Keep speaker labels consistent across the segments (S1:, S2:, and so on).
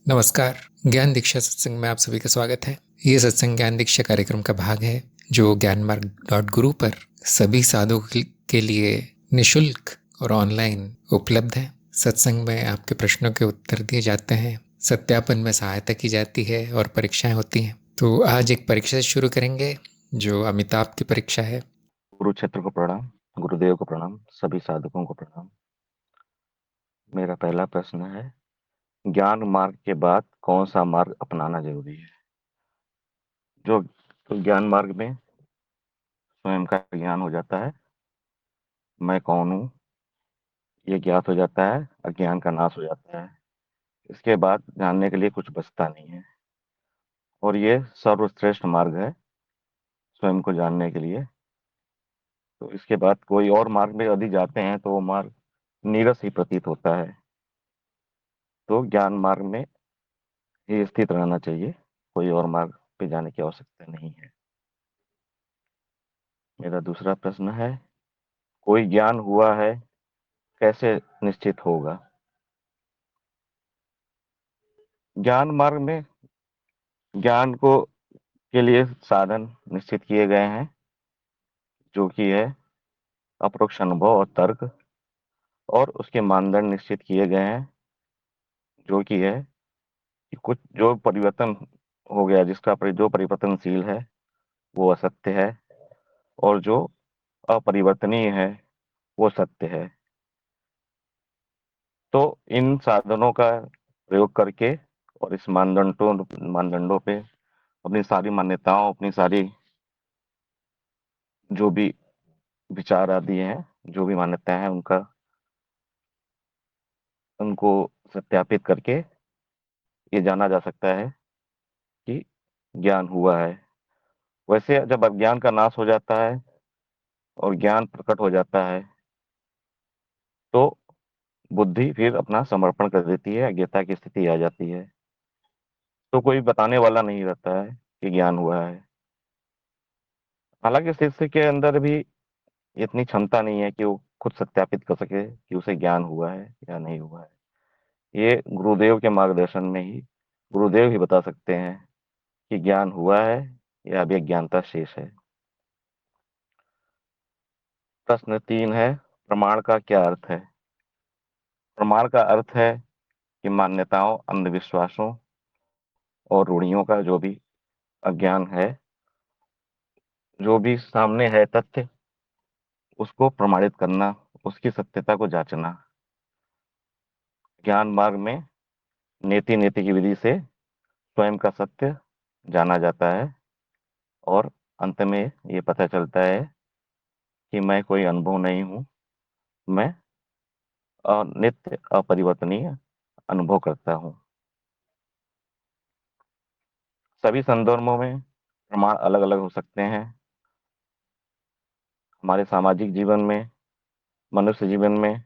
S1: नमस्कार। ज्ञान दीक्षा सत्संग में आप सभी का स्वागत है। ये सत्संग ज्ञान दीक्षा कार्यक्रम का भाग है जो ज्ञान मार्ग .गुरु पर सभी साधकों के लिए निशुल्क और ऑनलाइन उपलब्ध है। सत्संग में आपके प्रश्नों के उत्तर दिए जाते हैं, सत्यापन में सहायता की जाती है और परीक्षाएं होती हैं। तो आज एक परीक्षा शुरू करेंगे जो अमिताभ की परीक्षा है।
S2: कुरुक्षेत्र को प्रणाम, गुरुदेव को प्रणाम, सभी साधकों को प्रणाम। मेरा पहला प्रश्न है, ज्ञान मार्ग के बाद कौन सा मार्ग अपनाना जरूरी है? जो तो ज्ञान मार्ग में स्वयं का ज्ञान हो जाता है, मैं कौन हूँ ये ज्ञात हो जाता है, अज्ञान का नाश हो जाता है। इसके बाद जानने के लिए कुछ बचता नहीं है और ये सर्वश्रेष्ठ मार्ग है स्वयं को जानने के लिए। तो इसके बाद कोई और मार्ग में यदि जाते हैं तो वो मार्ग नीरस ही प्रतीत होता है। तो ज्ञान मार्ग में ही स्थित रहना चाहिए, कोई और मार्ग पे जाने की आवश्यकता नहीं है। मेरा दूसरा प्रश्न है, कोई ज्ञान हुआ है कैसे निश्चित होगा? ज्ञान मार्ग में ज्ञान को के लिए साधन निश्चित किए गए हैं, जो कि है अपरोक्ष अनुभव और तर्क, और उसके मानदंड निश्चित किए गए हैं, जो कि है कि कुछ जो परिवर्तन हो गया, जो परिवर्तनशील है वो असत्य है, और जो अपरिवर्तनीय है वो सत्य है। तो इन साधनों का प्रयोग करके और इस मानदंडों पे अपनी सारी मान्यताओं, अपनी सारी जो भी विचार आदि हैं, जो भी मान्यताएं हैं, उनको सत्यापित करके ये जाना जा सकता है कि ज्ञान हुआ है। वैसे जब अज्ञान का नाश हो जाता है और ज्ञान प्रकट हो जाता है तो बुद्धि फिर अपना समर्पण कर देती है, अज्ञता की स्थिति आ जाती है। तो कोई बताने वाला नहीं रहता है कि ज्ञान हुआ है। हालांकि शिष्य के अंदर भी इतनी क्षमता नहीं है कि वो खुद सत्यापित कर सके कि उसे ज्ञान हुआ है या नहीं हुआ है। ये गुरुदेव के मार्गदर्शन में ही गुरुदेव ही बता सकते हैं कि ज्ञान हुआ है या अभी अज्ञानता शेष है। प्रश्न 3 है, प्रमाण का क्या अर्थ है? प्रमाण का अर्थ है कि मान्यताओं, अंधविश्वासों और रूढ़ियों का जो भी अज्ञान है, जो भी सामने है तथ्य, उसको प्रमाणित करना, उसकी सत्यता को जांचना। ज्ञान मार्ग में नेति नेति की विधि से स्वयं का सत्य जाना जाता है और अंत में ये पता चलता है कि मैं कोई अनुभव नहीं हूँ, मैं नित्य अपरिवर्तनीय अनुभव करता हूँ। सभी संदर्भों में प्रमाण अलग अलग हो सकते हैं। हमारे सामाजिक जीवन में, मनुष्य जीवन में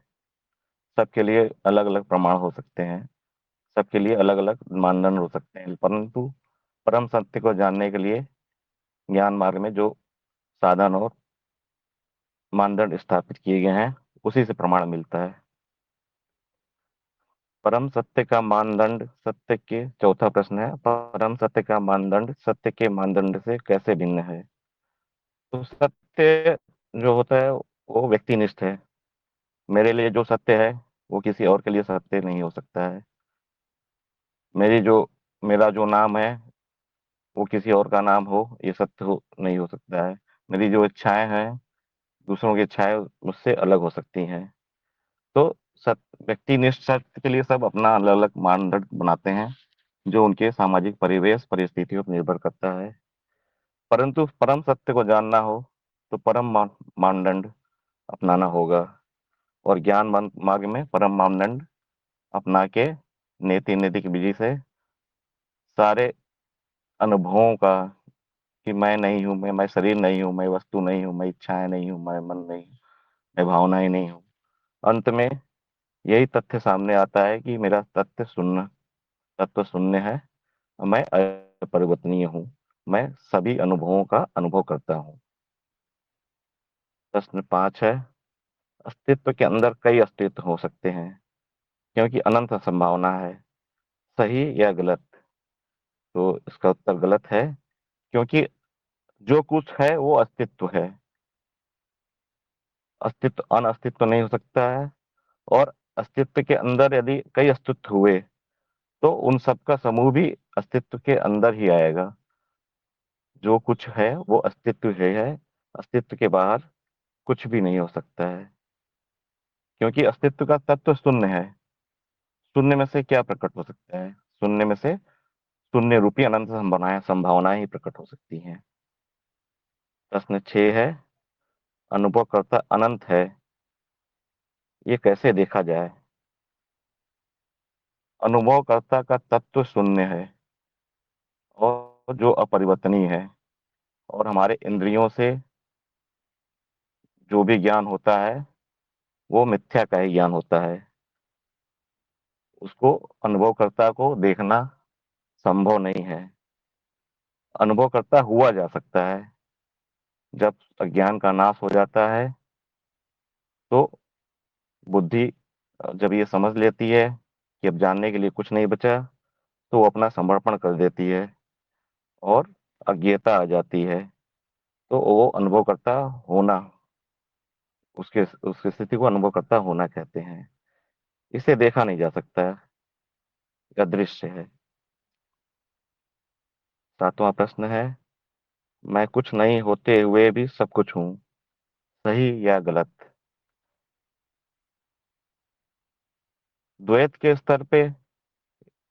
S2: सबके लिए अलग अलग प्रमाण हो सकते हैं, सबके लिए अलग अलग मानदंड हो सकते हैं, परंतु परम सत्य को जानने के लिए ज्ञान मार्ग में जो साधन और मानदंड स्थापित किए गए हैं, उसी से प्रमाण मिलता है। परम सत्य का मानदंड सत्य के चौथा प्रश्न है, परम सत्य का मानदंड सत्य के मानदंड से कैसे भिन्न है? तो सत्य जो होता है वो व्यक्तिनिष्ठ है। मेरे लिए जो सत्य है वो किसी और के लिए सत्य नहीं हो सकता है। मेरी जो मेरा जो नाम है वो किसी और का नाम हो, ये नहीं हो सकता है। मेरी जो इच्छाएं हैं दूसरों की इच्छाएं मुझसे अलग हो सकती हैं। तो सत्य, व्यक्तिनिष्ठ सत्य के लिए सब अपना अलग अलग मानदंड बनाते हैं, जो उनके सामाजिक परिवेश परिस्थितियों पर निर्भर करता है। परंतु परम सत्य को जानना हो तो मानदंड अपनाना होगा, और मार्ग में परम मानदंड अपना के नेति नेति की विधि से सारे अनुभवों का, कि मैं नहीं हूं, मैं शरीर नहीं हूं, मैं वस्तु नहीं हूं, मैं इच्छाएं नहीं हूं, मैं मन नहीं हूं, मैं भावनाएं नहीं हूं, अंत में यही तथ्य सामने आता है कि मेरा तत्व शून्य है। मैं अपरिवर्तनीय हूँ, मैं सभी अनुभवों का अनुभव करता हूँ। प्रश्न 5 है, अस्तित्व के अंदर कई अस्तित्व हो सकते हैं क्योंकि अनंत संभावना है। सही या गलत? तो इसका उत्तर गलत है, क्योंकि जो कुछ है वो अस्तित्व है। अस्तित्व अनअस्तित्व नहीं हो सकता है। और अस्तित्व के अंदर यदि कई अस्तित्व हुए तो उन सब का समूह भी अस्तित्व के अंदर ही आएगा। जो कुछ है वो अस्तित्व है। अस्तित्व के बाहर कुछ भी नहीं हो सकता है, क्योंकि अस्तित्व का तत्व शून्य है। शून्य में से क्या प्रकट हो सकता है? शून्य में से शून्य रूपी अनंत संभावनाएं ही प्रकट हो सकती हैं। प्रश्न 6 है, अनुभवकर्ता अनंत है, ये कैसे देखा जाए? अनुभवकर्ता का तत्व शून्य है और जो अपरिवर्तनीय है, और हमारे इंद्रियों से जो भी ज्ञान होता है वो मिथ्या का ही ज्ञान होता है। उसको अनुभवकर्ता को देखना संभव नहीं है। अनुभवकर्ता हुआ जा सकता है जब अज्ञान का नाश हो जाता है। तो बुद्धि जब ये समझ लेती है कि अब जानने के लिए कुछ नहीं बचा, तो वो अपना समर्पण कर देती है और अज्ञेयता आ जाती है। तो वो अनुभवकर्ता होना, उसके उसकी स्थिति को अनुभवकर्ता होना कहते हैं। इसे देखा नहीं जा सकता, यह दृश्य है। 7वां प्रश्न है, मैं कुछ नहीं होते हुए भी सब कुछ हूँ, सही या गलत? द्वैत के स्तर पे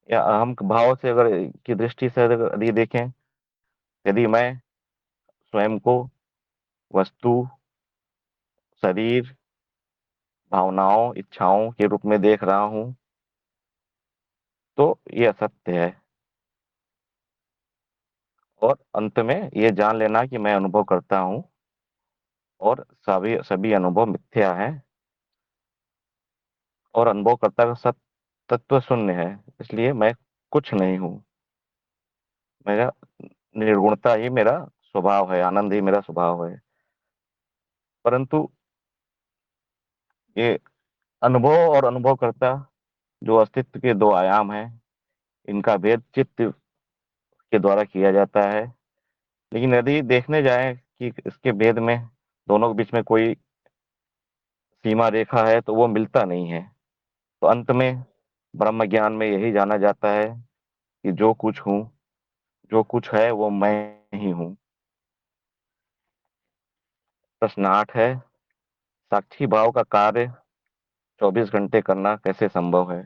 S2: या अहम भाव से अगर की दृष्टि से अगर यदि देखें, यदि मैं स्वयं को वस्तु, शरीर, भावनाओं, इच्छाओं के रूप में देख रहा हूं, तो ये असत्य है। और अंत में ये जान लेना कि मैं अनुभव करता हूं और सभी सभी अनुभव मिथ्या है, और अनुभवकर्ता का सत तत्व शून्य है। इसलिए मैं कुछ नहीं हूं। मेरा निर्गुणता ही मेरा स्वभाव है, आनंद ही मेरा स्वभाव है। परंतु ये अनुभव और अनुभवकर्ता जो अस्तित्व के दो आयाम हैं, इनका भेद चित्त के द्वारा किया जाता है। लेकिन यदि देखने जाए कि इसके भेद में दोनों के बीच में कोई सीमा रेखा है, तो वो मिलता नहीं है। तो अंत में ब्रह्म ज्ञान में यही जाना जाता है कि जो कुछ हूँ, जो कुछ है वो मैं ही हूँ। प्रश्न 8 है, साक्षी भाव का कार्य 24 घंटे करना कैसे संभव है?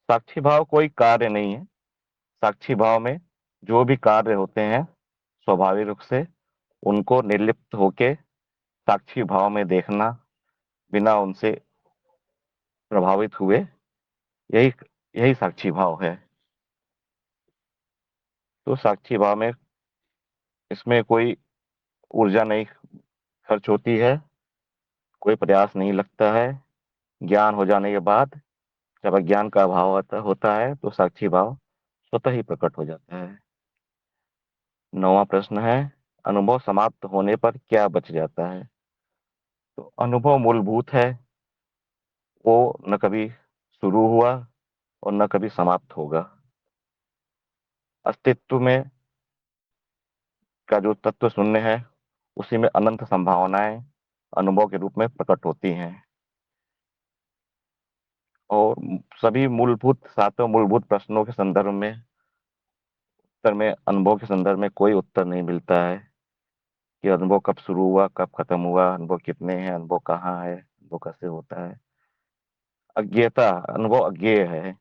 S2: साक्षी भाव कोई कार्य नहीं है। साक्षी भाव में जो भी कार्य होते हैं, स्वाभाविक रूप से उनको निर्लिप्त होके साक्षी भाव में देखना, बिना उनसे प्रभावित हुए, यही यही साक्षी भाव है। तो साक्षी भाव में इसमें कोई ऊर्जा नहीं खर्च होती है, कोई प्रयास नहीं लगता है। ज्ञान हो जाने के बाद जब अज्ञान का अभाव होता है, तो साक्षी भाव स्वतः ही प्रकट हो जाता है। 9वां प्रश्न है, अनुभव समाप्त होने पर क्या बच जाता है? तो अनुभव मूलभूत है, वो न कभी शुरू हुआ और न कभी समाप्त होगा। अस्तित्व में का जो तत्व शून्य है, उसी में अनंत संभावनाएं अनुभव के रूप में प्रकट होती हैं। और सभी मूलभूत 7 मूलभूत प्रश्नों के संदर्भ में उत्तर में, अनुभव के संदर्भ में कोई उत्तर नहीं मिलता है कि अनुभव कब शुरू हुआ, कब खत्म हुआ, अनुभव कितने हैं, अनुभव कहाँ है, अनुभव कैसे होता है। अज्ञेयता, अनुभव अज्ञेय है।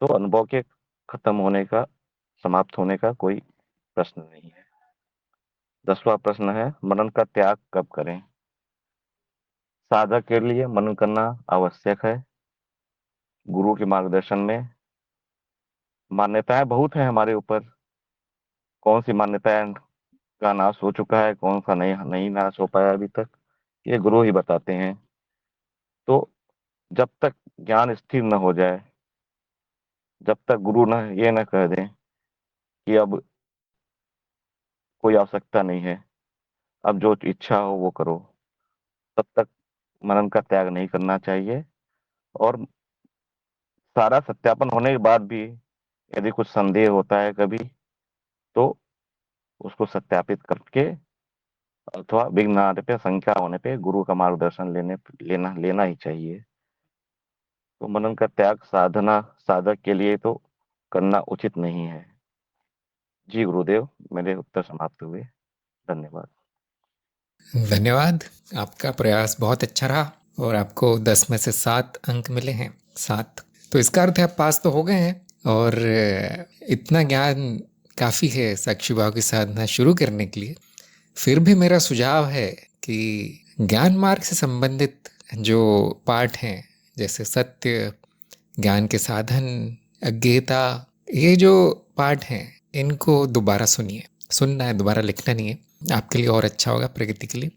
S2: तो अनुभव के खत्म होने का, समाप्त होने का कोई प्रश्न नहीं है। 10वां प्रश्न है, मनन का त्याग कब करें? साधक के लिए मनन करना आवश्यक है। गुरु के मार्गदर्शन में मान्यताएं बहुत हैं हमारे ऊपर। कौन सी मान्यताएं का नाश हो चुका है, कौन सा नहीं नहीं नाश हो पाया अभी तक, ये गुरु ही बताते हैं। तो जब तक ज्ञान स्थिर न हो जाए, जब तक गुरु न ये न कह दें कि अब कोई आवश्यकता नहीं है, अब जो इच्छा हो वो करो, तब तक मनन का त्याग नहीं करना चाहिए। और सारा सत्यापन होने के बाद भी यदि कुछ संदेह होता है कभी, तो उसको सत्यापित करके अथवा विघ्न आने पे, शंका होने पे गुरु का मार्गदर्शन लेना लेना ही चाहिए। तो मनन का त्याग साधना साधक के लिए तो करना उचित नहीं है। जी गुरुदेव, मेरे उत्तर समाप्त हुए। धन्यवाद।
S1: धन्यवाद। आपका प्रयास बहुत अच्छा रहा और आपको 10 में से 7 अंक मिले हैं। 7 तो इसका अर्थ है आप पास तो हो गए हैं। और इतना ज्ञान काफ़ी है साक्षी भाव की साधना शुरू करने के लिए। फिर भी मेरा सुझाव है कि ज्ञान मार्ग से संबंधित जो पाठ हैं, जैसे सत्य, ज्ञान के साधन, अज्ञेयता, ये जो पाठ हैं इनको दोबारा सुनिए। सुनना है, दोबारा लिखना नहीं है। आपके लिए और अच्छा होगा, प्रगति के लिए।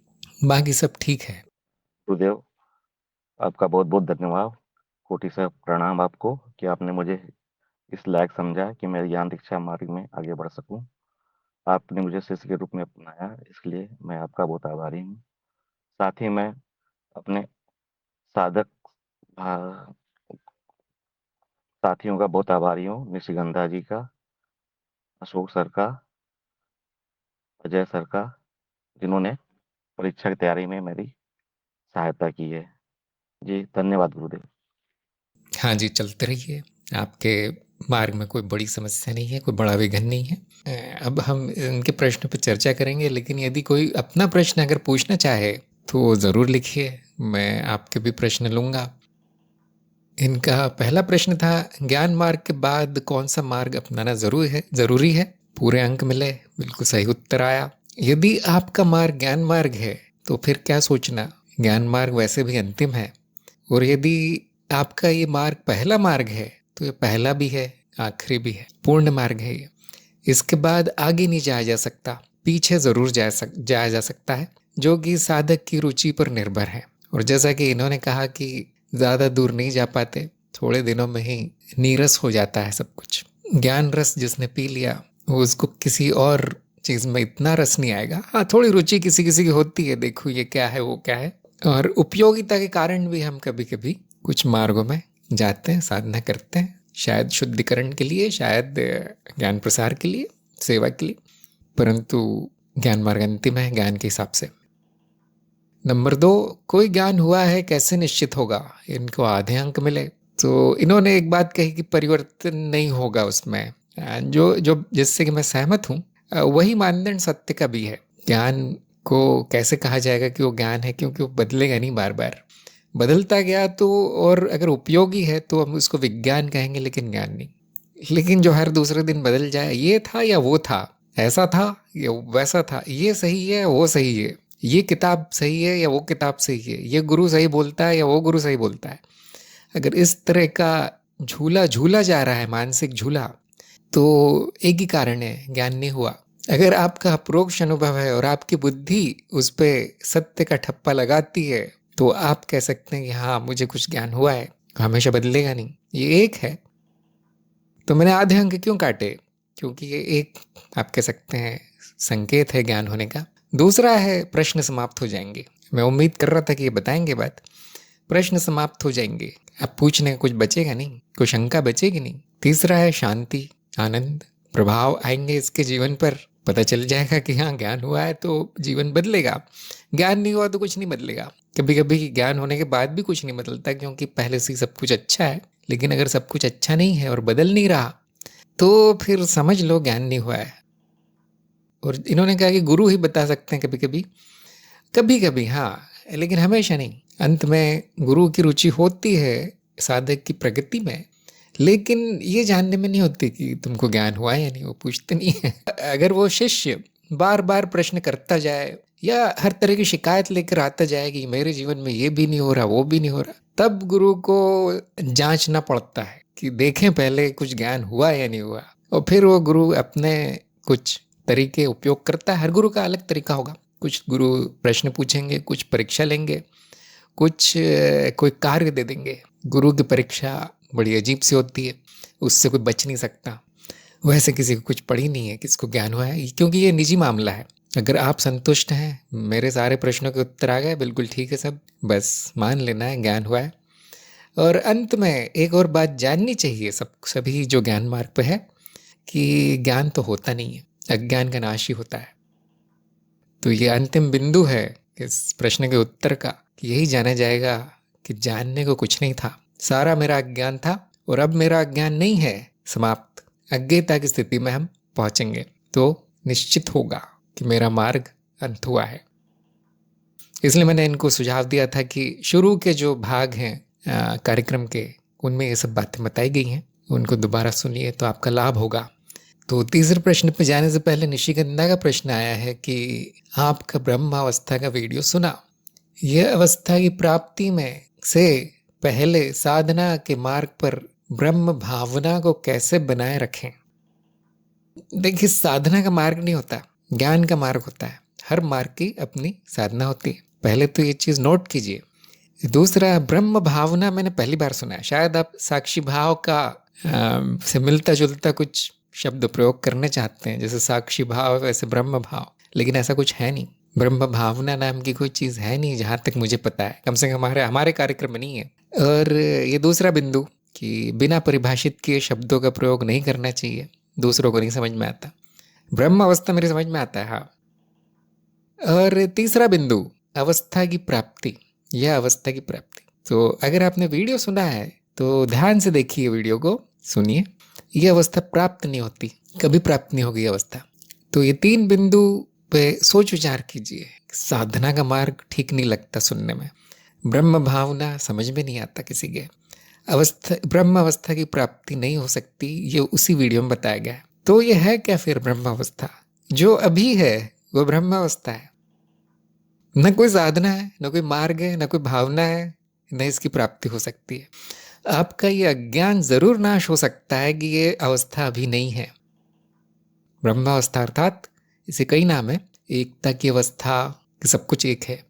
S1: बाकी सब ठीक है।
S2: गुरुदेव, आपका बहुत बहुत धन्यवाद। कोटि से प्रणाम आपको कि आपने मुझे इस लायक समझा कि मैं ज्ञान दीक्षा मार्ग में आगे बढ़ सकूं। आपने मुझे शिष्य के रूप में अपनाया, इसलिए मैं आपका बहुत आभारी हूँ। साथ ही मैं अपने साधक भा- साथियों का बहुत आभारी हूँ, निशिगंधा जी का, अशोक सर का, अजय सर का, जिन्होंने परीक्षा की तैयारी में मेरी सहायता की है। जी धन्यवाद गुरुदेव।
S1: हाँ जी, चलते रहिए। आपके मार्ग में कोई बड़ी समस्या नहीं है, कोई बड़ा विघन नहीं है। अब हम इनके प्रश्न पर चर्चा करेंगे, लेकिन यदि कोई अपना प्रश्न अगर पूछना चाहे तो ज़रूर लिखिए, मैं आपके भी प्रश्न लूँगा। इनका पहला प्रश्न था, ज्ञान मार्ग के बाद कौन सा मार्ग अपनाना ज़रूरी है? पूरे अंक मिले, बिल्कुल सही उत्तर आया। यदि आपका मार्ग ज्ञान मार्ग है तो फिर क्या सोचना, ज्ञान मार्ग वैसे भी अंतिम है। और यदि आपका ये मार्ग पहला मार्ग है तो ये पहला भी है, आखिरी भी है, पूर्ण मार्ग है ये। इसके बाद आगे नहीं जाया जा सकता, पीछे ज़रूर जाया जा सकता है, जो कि साधक की रुचि पर निर्भर है। और जैसा कि इन्होंने कहा कि ज़्यादा दूर नहीं जा पाते, थोड़े दिनों में ही नीरस हो जाता है सब कुछ। ज्ञान रस जिसने पी लिया वो उसको किसी और चीज़ में इतना रस नहीं आएगा। हाँ, थोड़ी रुचि किसी किसी की होती है, देखो ये क्या है वो क्या है। और उपयोगिता के कारण भी हम कभी कभी कुछ मार्गों में जाते हैं, साधना करते हैं, शायद शुद्धिकरण के लिए, शायद ज्ञान प्रसार के लिए, सेवा के लिए। परंतु ज्ञान मार्ग अंतिम है ज्ञान के हिसाब से। नंबर 2, कोई ज्ञान हुआ है कैसे निश्चित होगा? इनको आधे अंक मिले। तो इन्होंने एक बात कही कि परिवर्तन नहीं होगा उसमें, जो जो जिससे कि मैं सहमत हूँ। वही मानदंड सत्य का भी है। ज्ञान को कैसे कहा जाएगा कि वो ज्ञान है, क्योंकि वो बदलेगा नहीं बार बार। बदलता गया तो, और अगर उपयोगी है तो हम उसको विज्ञान कहेंगे, लेकिन ज्ञान नहीं। लेकिन जो हर दूसरे दिन बदल जाए, ये था या वो था, ऐसा था या वैसा था, ये सही है वो सही है, ये किताब सही है या वो किताब सही है, ये गुरु सही बोलता है या वो गुरु सही बोलता है, अगर इस तरह का झूला झूला जा रहा है, मानसिक झूला, तो एक ही कारण है, ज्ञान नहीं हुआ। अगर आपका अप्रोक्ष अनुभव है और आपकी बुद्धि उस पे सत्य का ठप्पा लगाती है, तो आप कह सकते हैं कि हाँ मुझे कुछ ज्ञान हुआ है। हमेशा बदलेगा नहीं, ये एक है। तो मैंने आधे अंक क्यों काटे? क्योंकि ये एक, आप कह सकते हैं, संकेत है ज्ञान होने का। दूसरा है प्रश्न समाप्त हो जाएंगे। मैं उम्मीद कर रहा था कि ये बताएंगे बात। प्रश्न समाप्त हो जाएंगे, अब पूछने का कुछ बचेगा नहीं, कोई शंका बचेगी नहीं। तीसरा है शांति, आनंद, प्रभाव आएंगे इसके जीवन पर। पता चल जाएगा कि हाँ ज्ञान हुआ है तो जीवन बदलेगा, ज्ञान नहीं हुआ तो कुछ नहीं बदलेगा। कभी कभी ज्ञान होने के बाद भी कुछ नहीं बदलता, क्योंकि पहले से ही सब कुछ अच्छा है। लेकिन अगर सब कुछ अच्छा नहीं है और बदल नहीं रहा, तो फिर समझ लो ज्ञान नहीं हुआ है। और इन्होंने कहा कि गुरु ही बता सकते हैं कभी कभी, कभी कभी हाँ, लेकिन हमेशा नहीं। अंत में गुरु की रुचि होती है साधक की प्रगति में, लेकिन ये जानने में नहीं होती कि तुमको ज्ञान हुआ है या नहीं, वो पूछते नहीं है। अगर वो शिष्य बार बार प्रश्न करता जाए या हर तरह की शिकायत लेकर आता जाए कि मेरे जीवन में ये भी नहीं हो रहा वो भी नहीं हो रहा, तब गुरु को जांचना पड़ता है कि देखें पहले कुछ ज्ञान हुआ या नहीं हुआ। और फिर वो गुरु अपने कुछ तरीके उपयोग करता है। हर गुरु का अलग तरीका होगा। कुछ गुरु प्रश्न पूछेंगे, कुछ परीक्षा लेंगे, कुछ कोई कार्य दे देंगे। गुरु की परीक्षा बड़ी अजीब सी होती है, उससे कोई बच नहीं सकता। वैसे किसी को कुछ पड़ी नहीं है, किसको ज्ञान हुआ है, क्योंकि ये निजी मामला है। अगर आप संतुष्ट हैं, मेरे सारे प्रश्नों के उत्तर आ गए, बिल्कुल ठीक है सब, बस मान लेना है ज्ञान हुआ है। और अंत में एक और बात जाननी चाहिए सभी जो ज्ञान मार्ग पे है, कि ज्ञान तो होता नहीं है, अज्ञान का नाश ही होता है। तो ये अंतिम बिंदु है इस प्रश्न के उत्तर का, कि यही जाना जाएगा कि जानने को कुछ नहीं था, सारा मेरा अज्ञान था और अब मेरा अज्ञान नहीं है, समाप्त। अज्ञेयता की स्थिति में हम पहुंचेंगे तो निश्चित होगा कि मेरा मार्ग अंत हुआ है। इसलिए मैंने इनको सुझाव दिया था कि शुरू के जो भाग हैं कार्यक्रम के, उनमें ये सब बातें बताई गई हैं, उनको दोबारा सुनिए तो आपका लाभ होगा। तो तीसरे प्रश्न पे जाने से पहले निशिगंधा का प्रश्न आया है कि आपका ब्रह्मावस्था का वीडियो सुना, यह अवस्था की प्राप्ति में से पहले साधना के मार्ग पर ब्रह्म भावना को कैसे बनाए रखें। देखिए, साधना का मार्ग नहीं होता, ज्ञान का मार्ग होता है। हर मार्ग की अपनी साधना होती है, पहले तो ये चीज़ नोट कीजिए। दूसरा, ब्रह्म भावना मैंने पहली बार सुना है। शायद आप साक्षी भाव का से मिलता जुलता कुछ शब्द प्रयोग करने चाहते हैं, जैसे साक्षी भाव वैसे ब्रह्म भाव, लेकिन ऐसा कुछ है नहीं। ब्रह्म भावना नाम की कोई चीज़ है नहीं, जहाँ तक मुझे पता है, कम से कम हमारे कार्यक्रम में नहीं है। और ये दूसरा बिंदु कि बिना परिभाषित किए शब्दों का प्रयोग नहीं करना चाहिए, दूसरों को नहीं समझ में आता। ब्रह्म अवस्था मेरी समझ में आता है, हाँ। और तीसरा बिंदु, अवस्था की प्राप्ति, यह अवस्था की प्राप्ति। तो अगर आपने वीडियो सुना है तो ध्यान से देखिए, वीडियो को सुनिए। यह अवस्था प्राप्त नहीं होती, कभी प्राप्त नहीं होगी अवस्था। तो ये 3 बिंदु पे सोच विचार कीजिए। साधना का मार्ग ठीक नहीं लगता सुनने में, ब्रह्म भावना समझ में नहीं आता किसी के, ब्रह्म अवस्था की प्राप्ति नहीं हो सकती, ये उसी वीडियो में बताया गया है। तो ये है क्या फिर ब्रह्म अवस्था? जो अभी है वो ब्रह्म अवस्था है। न कोई साधना है, न कोई मार्ग है, न कोई भावना है, न इसकी प्राप्ति हो सकती है। आपका ये अज्ञान जरूर नाश हो सकता है कि ये अवस्था अभी नहीं है। ब्रह्म अवस्था अर्थात इसे कई नाम है, एकता की अवस्था, सब कुछ एक है।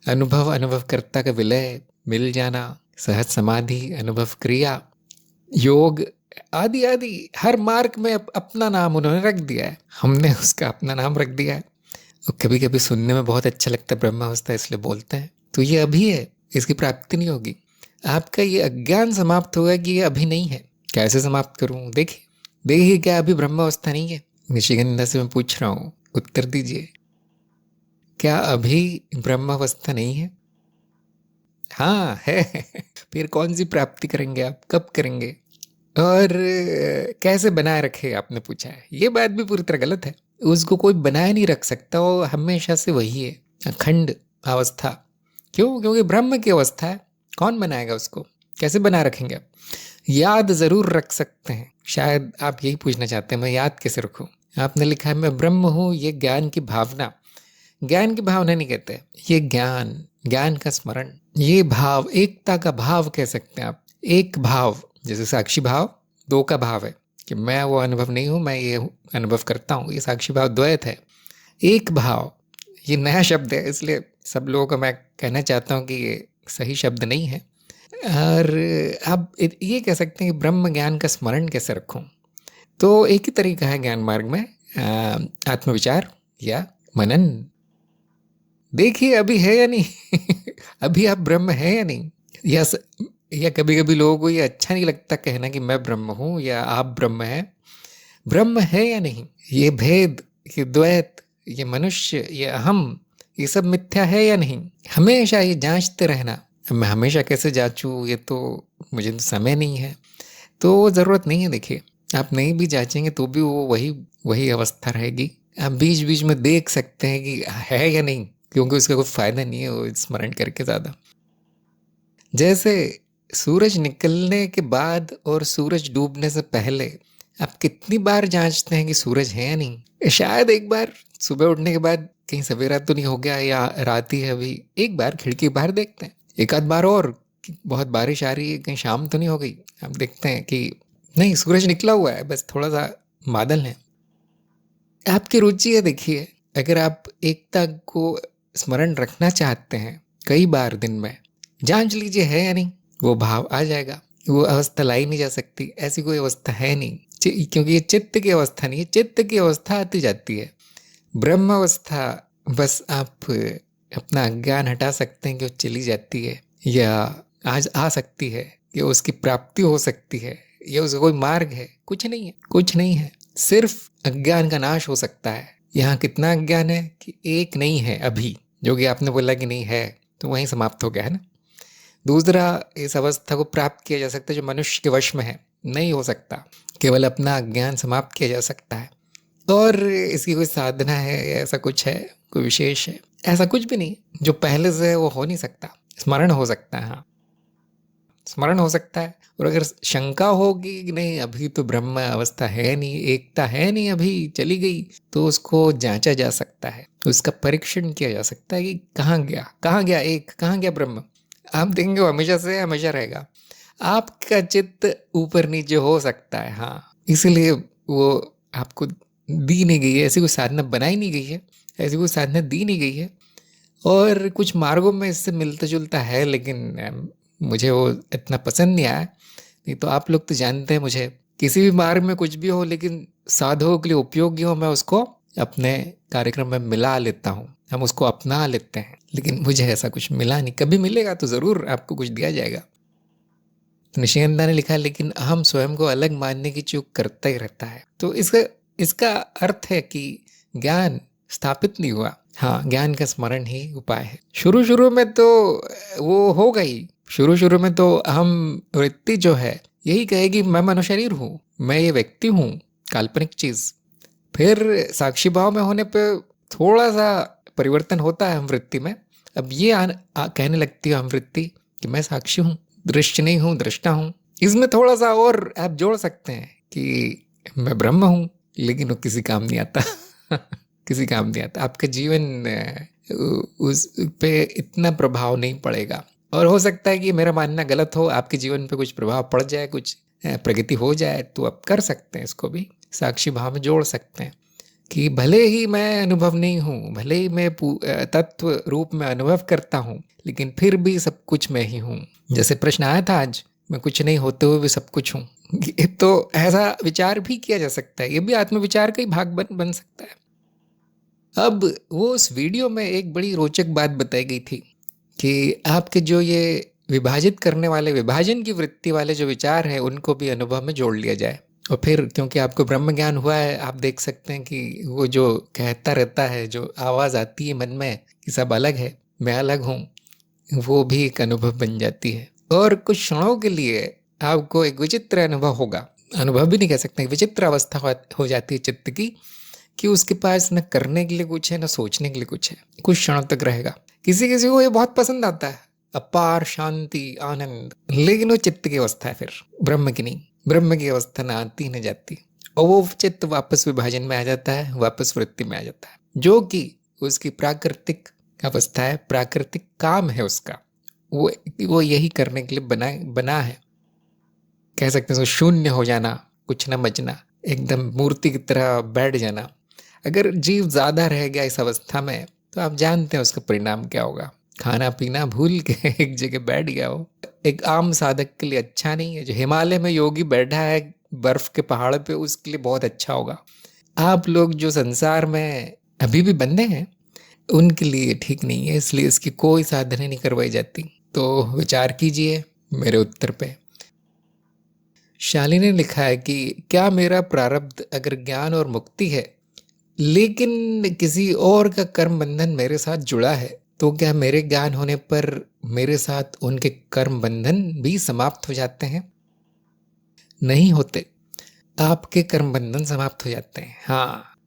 S1: अनुभवकर्ता का विलय, मिल जाना, सहज समाधि, अनुभव क्रिया, योग आदि आदि, हर मार्ग में अपना नाम उन्होंने रख दिया है, हमने उसका अपना नाम रख दिया है। और कभी कभी सुनने में बहुत अच्छा लगता है ब्रह्म अवस्था, इसलिए बोलते हैं। तो ये अभी है, इसकी प्राप्ति नहीं होगी। आपका ये अज्ञान समाप्त होगा कि ये अभी नहीं है। कैसे समाप्त करूं? देखिए क्या अभी ब्रह्म अवस्था नहीं है? निशिगंधा से मैं पूछ रहा हूँ, उत्तर दीजिए, क्या अभी ब्रह्म अवस्था नहीं है? हाँ है। फिर कौन सी प्राप्ति करेंगे आप, कब करेंगे और कैसे बनाए रखे, आपने पूछा है। ये बात भी पूरी तरह गलत है। उसको कोई बनाए नहीं रख सकता, वो हमेशा से वही है, अखंड अवस्था। क्यों? क्योंकि ब्रह्म की अवस्था है, कौन बनाएगा उसको, कैसे बना रखेंगे आप? याद जरूर रख सकते हैं, शायद आप यही पूछना चाहते हैं मैं याद कैसे रखूं। आपने लिखा है मैं ब्रह्म हूं, ये ज्ञान की भावना। ज्ञान की भावना नहीं कहते, ये ज्ञान का स्मरण, ये भाव, एकता का भाव कह सकते हैं आप। एक भाव, जैसे साक्षी भाव 2 का भाव है कि मैं वो अनुभव नहीं हूं, मैं ये अनुभव करता हूं, ये साक्षी भाव द्वैत है। एक भाव, ये नया शब्द है, इसलिए सब लोगों को मैं कहना चाहता हूं कि ये सही शब्द नहीं है। और अब ये कह सकते हैं कि ब्रह्म ज्ञान का स्मरण कैसे रखूं। तो एक ही तरीका है ज्ञान मार्ग में, आत्मविचार या मनन। देखिए अभी है या नहीं। अभी आप ब्रह्म है या नहीं। या कभी कभी लोगों को ये अच्छा नहीं लगता कहना कि मैं ब्रह्म हूं या आप ब्रह्म है। ब्रह्म है या नहीं, ये भेद, ये द्वैत, ये मनुष्य, ये अहम, ये सब मिथ्या है या नहीं, हमेशा ये जांचते रहना। मैं हमेशा कैसे जांचूं, ये तो मुझे समय नहीं है, तो ज़रूरत नहीं है। देखिए आप नहीं भी जांचेंगे तो भी वो वही अवस्था रहेगी। आप बीच बीच में देख सकते हैं कि है या नहीं, क्योंकि उसका कोई फायदा नहीं है वो स्मरण करके ज़्यादा। जैसे सूरज निकलने के बाद और सूरज डूबने से पहले आप कितनी बार जांचते हैं कि सूरज है या नहीं। शायद एक बार सुबह उठने के बाद कहीं सवेरा तो नहीं हो गया या रात ही है अभी, एक बार खिड़की बाहर देखते हैं। एक आध बार और बहुत बारिश आ रही है, कहीं शाम तो नहीं हो गई, आप देखते हैं कि नहीं सूरज निकला हुआ है, बस थोड़ा सा बादल है। आपकी रुचि है। देखिए अगर आप एकता को स्मरण रखना चाहते हैं कई बार दिन में, जांच लीजिए है या नहीं, वो भाव आ जाएगा। वो अवस्था लाई नहीं जा सकती, ऐसी कोई अवस्था है नहीं, क्योंकि ये चित्त की अवस्था नहीं है। चित्त की अवस्था आती जाती है, ब्रह्म अवस्था बस आप अपना अज्ञान हटा सकते हैं कि वो चली जाती है या आज आ सकती है, या उसकी प्राप्ति हो सकती है या उसका कोई मार्ग है? कुछ नहीं है, कुछ नहीं है। सिर्फ अज्ञान का नाश हो सकता है। यहाँ कितना अज्ञान है कि एक नहीं है अभी, जो कि आपने बोला कि नहीं है, तो वहीं समाप्त हो गया है ना। दूसरा, इस अवस्था को प्राप्त किया जा सकता है जो मनुष्य के वश में है, नहीं हो सकता। केवल अपना अज्ञान समाप्त किया जा सकता है। और इसकी कोई साधना है या ऐसा कुछ है, कोई विशेष है? ऐसा कुछ भी नहीं। जो पहले से है वो हो नहीं सकता। स्मरण हो सकता है, हाँ, स्मरण हो सकता है। और अगर शंका होगी कि नहीं अभी तो ब्रह्म अवस्था है नहीं, एकता है नहीं, अभी चली गई, तो उसको जांचा जा सकता है, उसका परीक्षण किया जा सकता है कि कहाँ गया, कहाँ गया एक, कहाँ गया ब्रह्म। आप देखेंगे वो हमेशा से हमेशा रहेगा। आपका चित्त ऊपर नीचे हो सकता है, हाँ, इसलिए वो आपको दी नहीं गई है, ऐसी कोई साधना बनाई नहीं गई है, ऐसी कोई साधना दी नहीं गई है। और कुछ मार्गों में इससे मिलता जुलता है, लेकिन मुझे वो इतना पसंद नहीं आया। नहीं तो आप लोग तो जानते हैं मुझे, किसी भी मार्ग में कुछ भी हो लेकिन साधुओं के लिए उपयोगी हो, मैं उसको अपने कार्यक्रम में मिला लेता हूँ, हम उसको अपना लेते हैं। लेकिन मुझे ऐसा कुछ मिला नहीं। कभी मिलेगा तो ज़रूर आपको कुछ दिया जाएगा। तो निशिगंधा ने लिखा, लेकिन हम स्वयं को अलग मानने की चूक करता ही रहता है। तो इसका अर्थ है कि ज्ञान स्थापित नहीं हुआ। हाँ, ज्ञान का स्मरण ही उपाय है। शुरू शुरू में तो वो हो गई, शुरू शुरू में तो हम वृत्ति जो है यही कहेगी मैं मनुष्य शरीर हूँ, मैं ये व्यक्ति हूँ, काल्पनिक चीज। फिर साक्षी भाव में होने पे थोड़ा सा परिवर्तन होता है हम वृत्ति में। अब ये कहने लगती है हम वृत्ति कि मैं साक्षी हूँ, दृश्य नहीं हूँ, दृष्टा हूँ। इसमें थोड़ा सा और आप जोड़ सकते हैं कि मैं ब्रह्म हूँ, लेकिन वो किसी काम नहीं आता किसी काम नहीं आता। आपका जीवन उस पे इतना प्रभाव नहीं पड़ेगा। और हो सकता है कि मेरा मानना गलत हो, आपके जीवन पे कुछ प्रभाव पड़ जाए, कुछ प्रगति हो जाए, तो आप कर सकते हैं, इसको भी साक्षी भाव में जोड़ सकते हैं कि भले ही मैं अनुभव नहीं हूँ, भले ही मैं तत्व रूप में अनुभव करता हूँ, लेकिन फिर भी सब कुछ मैं ही हूँ। जैसे प्रश्न आया था आज, मैं कुछ नहीं होते हुए भी सब कुछ हूँ। तो ऐसा विचार भी किया जा सकता है, ये भी आत्मविचार का ही भाग बन सकता है। अब वो उस वीडियो में एक बड़ी रोचक बात बताई गई थी कि आपके जो ये विभाजित करने वाले, विभाजन की वृत्ति वाले जो विचार हैं, उनको भी अनुभव में जोड़ लिया जाए। और फिर क्योंकि आपको ब्रह्म ज्ञान हुआ है, आप देख सकते हैं कि वो जो कहता रहता है, जो आवाज़ आती है मन में कि सब अलग है, मैं अलग हूँ, वो भी एक अनुभव बन जाती है। और कुछ क्षणों के लिए आपको एक विचित्र अनुभव होगा, अनुभव भी नहीं कह सकते, विचित्र अवस्था हो जाती है चित्त की, कि उसके पास न करने के लिए कुछ है, न सोचने के लिए कुछ है, कुछ क्षणों तक रहेगा। किसी किसी को ये बहुत पसंद आता है, अपार शांति, आनंद, लेकिन वो चित्त की अवस्था है, फिर ब्रह्म की नहीं। ब्रह्म की अवस्था न आती न जाती, और वो चित्त वापस विभाजन में आ जाता है, वापस वृत्ति में आ जाता है, जो कि उसकी प्राकृतिक अवस्था है, प्राकृतिक काम है उसका। वो यही करने के लिए बना है। कह सकते हैं शून्य हो जाना, कुछ न बचना, एकदम मूर्ति की तरह बैठ जाना। अगर जीव ज्यादा रह गया इस अवस्था में, तो आप जानते हैं उसका परिणाम क्या होगा। खाना पीना भूल के एक जगह बैठ गया हो, एक आम साधक के लिए अच्छा नहीं है। जो हिमालय में योगी बैठा है बर्फ के पहाड़ पे, उसके लिए बहुत अच्छा होगा। आप लोग जो संसार में अभी भी बंधे हैं, उनके लिए ठीक नहीं है, इसलिए इसकी कोई साधना नहीं करवाई जाती। तो विचार कीजिए मेरे उत्तर पे। शालिनी ने लिखा है कि क्या मेरा प्रारब्ध अगर ज्ञान और मुक्ति है, लेकिन किसी और का कर्म बंधन मेरे साथ जुड़ा है, तो क्या मेरे ज्ञान होने पर मेरे साथ उनके कर्म बंधन भी समाप्त हो जाते हैं? नहीं होते, आपके कर्म बंधन समाप्त हो जाते हैं। हाँ,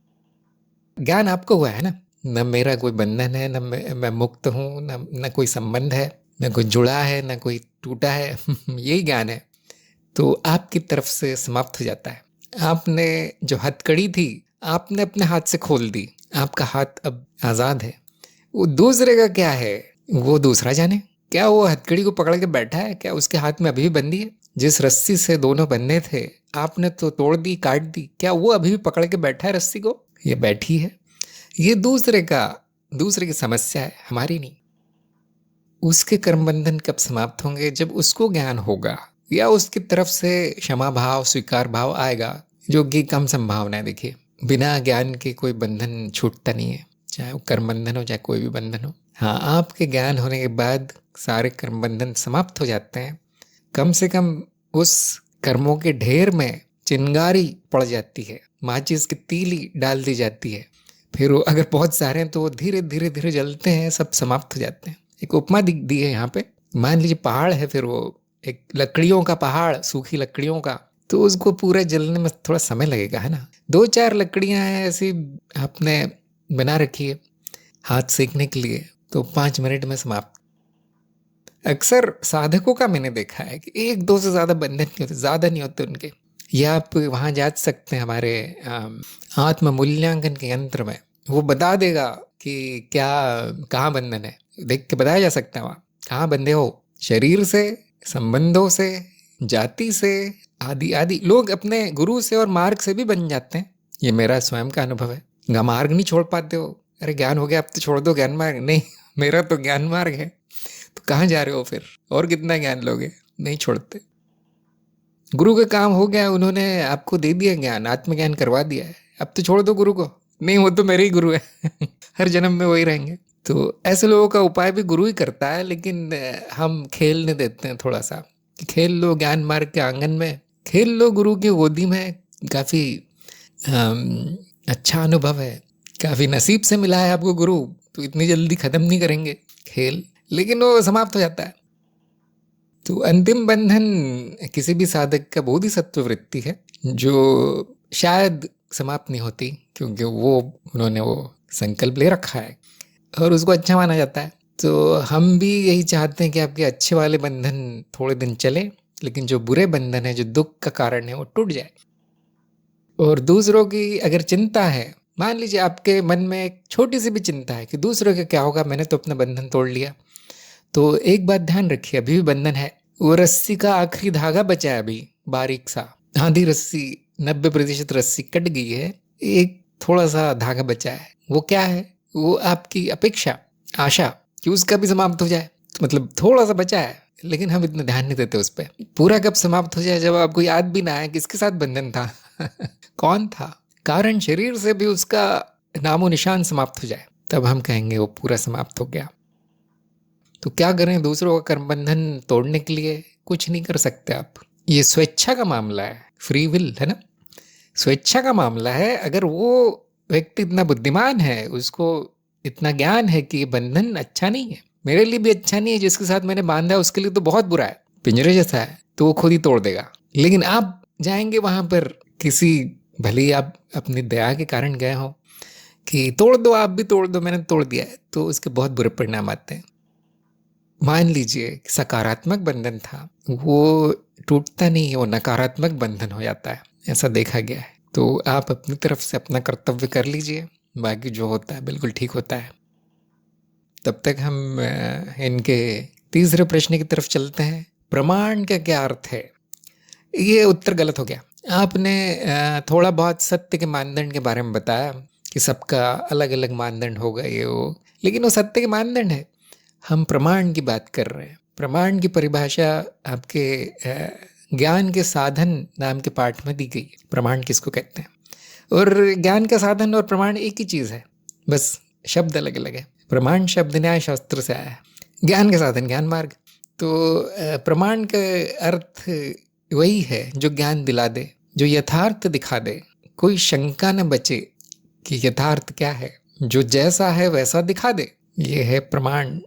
S1: ज्ञान आपको हुआ है ना, न मेरा कोई बंधन है, न मैं मुक्त हूँ, न कोई संबंध है, न कोई जुड़ा है, न कोई टूटा है यही ज्ञान है, तो आपकी तरफ से समाप्त हो जाता है। आपने जो हथकड़ी थी, आपने अपने हाथ से खोल दी, आपका हाथ अब आज़ाद है। वो दूसरे का क्या है, वो दूसरा जाने। क्या वो हथकड़ी को पकड़ के बैठा है, क्या उसके हाथ में अभी भी बंदी है? जिस रस्सी से दोनों बंधे थे, आपने तो तोड़ दी, काट दी, क्या वो अभी भी पकड़ के बैठा है रस्सी को? ये बैठी है। ये दूसरे की समस्या है, हमारी नहीं। उसके कर्म बंधन कब समाप्त होंगे? जब उसको ज्ञान होगा, या उसकी तरफ से क्षमा भाव, स्वीकार भाव आएगा, जो कि कम संभावना है। देखिए, बिना ज्ञान के कोई बंधन छूटता नहीं है, चाहे वो कर्म बंधन हो, चाहे कोई भी बंधन हो। हाँ, आपके ज्ञान होने के बाद सारे कर्म बंधन समाप्त हो जाते हैं, कम से कम उस कर्मों के ढेर में चिंगारी पड़ जाती है, माचिस की तीली डाल दी जाती है, फिर वो अगर बहुत सारे हैं तो वो धीरे धीरे धीरे जलते हैं, सब समाप्त हो जाते हैं। एक उपमा दी है यहाँ पे, मान लीजिए पहाड़ है, फिर वो एक लकड़ियों का पहाड़, सूखी लकड़ियों का, तो उसको पूरा जलने में थोड़ा समय लगेगा, है ना। 2-4 लकड़ियां हैं ऐसी आपने बना रखी है हाथ सेकने के लिए, तो 5 मिनट में समाप्त। अक्सर साधकों का मैंने देखा है कि 1-2 से ज्यादा बंधन नहीं होते, ज्यादा नहीं होते उनके। या आप वहां जा सकते हैं हमारे आत्म मूल्यांकन के यंत्र में, वो बता देगा कि क्या कहाँ बंधन है, देख के बताया जा सकता है वहां कहाँ बंधे हो, शरीर से, संबंधों से, जाति से, आदि आदि। लोग अपने गुरु से और मार्ग से भी बन जाते हैं, ये मेरा स्वयं का अनुभव है। मार्ग नहीं छोड़ पाते हो, अरे ज्ञान हो गया अब तो छोड़ दो ज्ञान मार्ग, नहीं मेरा तो ज्ञान मार्ग है, तो कहाँ जा रहे हो फिर, और कितना ज्ञान लोगे, नहीं छोड़ते। गुरु का काम हो गया, उन्होंने आपको दे दिया ज्ञान, आत्मज्ञान करवा दिया है, अब तो छोड़ दो गुरु को, नहीं वो तो मेरे ही गुरु है हर जन्म में वही रहेंगे। तो ऐसे लोगों का उपाय भी गुरु ही करता है, लेकिन हम खेलने देते हैं थोड़ा सा कि खेल लो ज्ञान मार्ग के आंगन में, खेल लो गुरु की गोदी में, काफी अच्छा अनुभव है, काफी नसीब से मिला है आपको गुरु, तो इतनी जल्दी खत्म नहीं करेंगे खेल, लेकिन वो समाप्त हो जाता है। तो अंतिम बंधन किसी भी साधक का बोधिसत्व वृत्ति है, जो शायद समाप्त नहीं होती, क्योंकि वो उन्होंने वो संकल्प ले रखा है और उसको अच्छा माना जाता है। तो हम भी यही चाहते हैं कि आपके अच्छे वाले बंधन थोड़े दिन चले, लेकिन जो बुरे बंधन है, जो दुख का कारण है, वो टूट जाए। और दूसरों की अगर चिंता है, मान लीजिए आपके मन में एक छोटी सी भी चिंता है कि दूसरों का क्या होगा, मैंने तो अपना बंधन तोड़ लिया, तो एक बात ध्यान रखिए, अभी भी बंधन है, वो रस्सी का आखिरी धागा बचा है अभी, बारीक सा, आधी रस्सी, 90% रस्सी कट गई है, एक थोड़ा सा धागा बचा है। वो क्या है? वो आपकी अपेक्षा, आशा कि उसका भी समाप्त हो जाए, तो मतलब थोड़ा सा बचा है, लेकिन हम इतना ध्यान नहीं देते उस पर। पूरा कब समाप्त हो जाए, जब आपको याद भी ना आए किसके साथ बंधन था कौन था, कारण शरीर से भी उसका नामो निशान समाप्त हो जाए, तब हम कहेंगे वो पूरा समाप्त हो गया। तो क्या करें, दूसरों का कर्म बंधन तोड़ने के लिए कुछ नहीं कर सकते आप, ये स्वेच्छा का मामला है, फ्री विल है ना, स्वेच्छा का मामला है। अगर वो व्यक्ति इतना बुद्धिमान है, उसको इतना ज्ञान है कि ये बंधन अच्छा नहीं है, मेरे लिए भी अच्छा नहीं है, जिसके साथ मैंने बांधा है उसके लिए तो बहुत बुरा है, पिंजरे जैसा है, तो वो खुद ही तोड़ देगा। लेकिन आप जाएंगे वहां पर, किसी भले ही आप अपनी दया के कारण गए हो कि तोड़ दो, आप भी तोड़ दो, मैंने तोड़ दिया है, तो उसके बहुत बुरे परिणाम आते हैं। मान लीजिए सकारात्मक बंधन था, वो टूटता नहीं है, वो नकारात्मक बंधन हो जाता है, ऐसा देखा गया है। तो आप अपनी तरफ से अपना कर्तव्य कर लीजिए, बाकी जो होता है बिल्कुल ठीक होता है। तब तक हम इनके तीसरे प्रश्न की तरफ चलते हैं, प्रमाण का क्या अर्थ है। ये उत्तर गलत हो गया। आपने थोड़ा बहुत सत्य के मानदंड के बारे में बताया कि सबका अलग अलग मानदंड होगा ये वो, लेकिन वो सत्य के मानदंड है, हम प्रमाण की बात कर रहे हैं। प्रमाण की परिभाषा आपके ज्ञान के साधन नाम के पाठ में दी गई है, प्रमाण किसको कहते हैं। और ज्ञान का साधन और प्रमाण एक ही चीज़ है, बस शब्द अलग अलग है। प्रमाण शब्द न्याय शास्त्र से आया है, ज्ञान का साधन ज्ञान मार्ग। तो प्रमाण का अर्थ वही है जो ज्ञान दिला दे, जो यथार्थ दिखा दे, कोई शंका न बचे कि यथार्थ क्या है, जो जैसा है वैसा दिखा दे, ये है प्रमाण।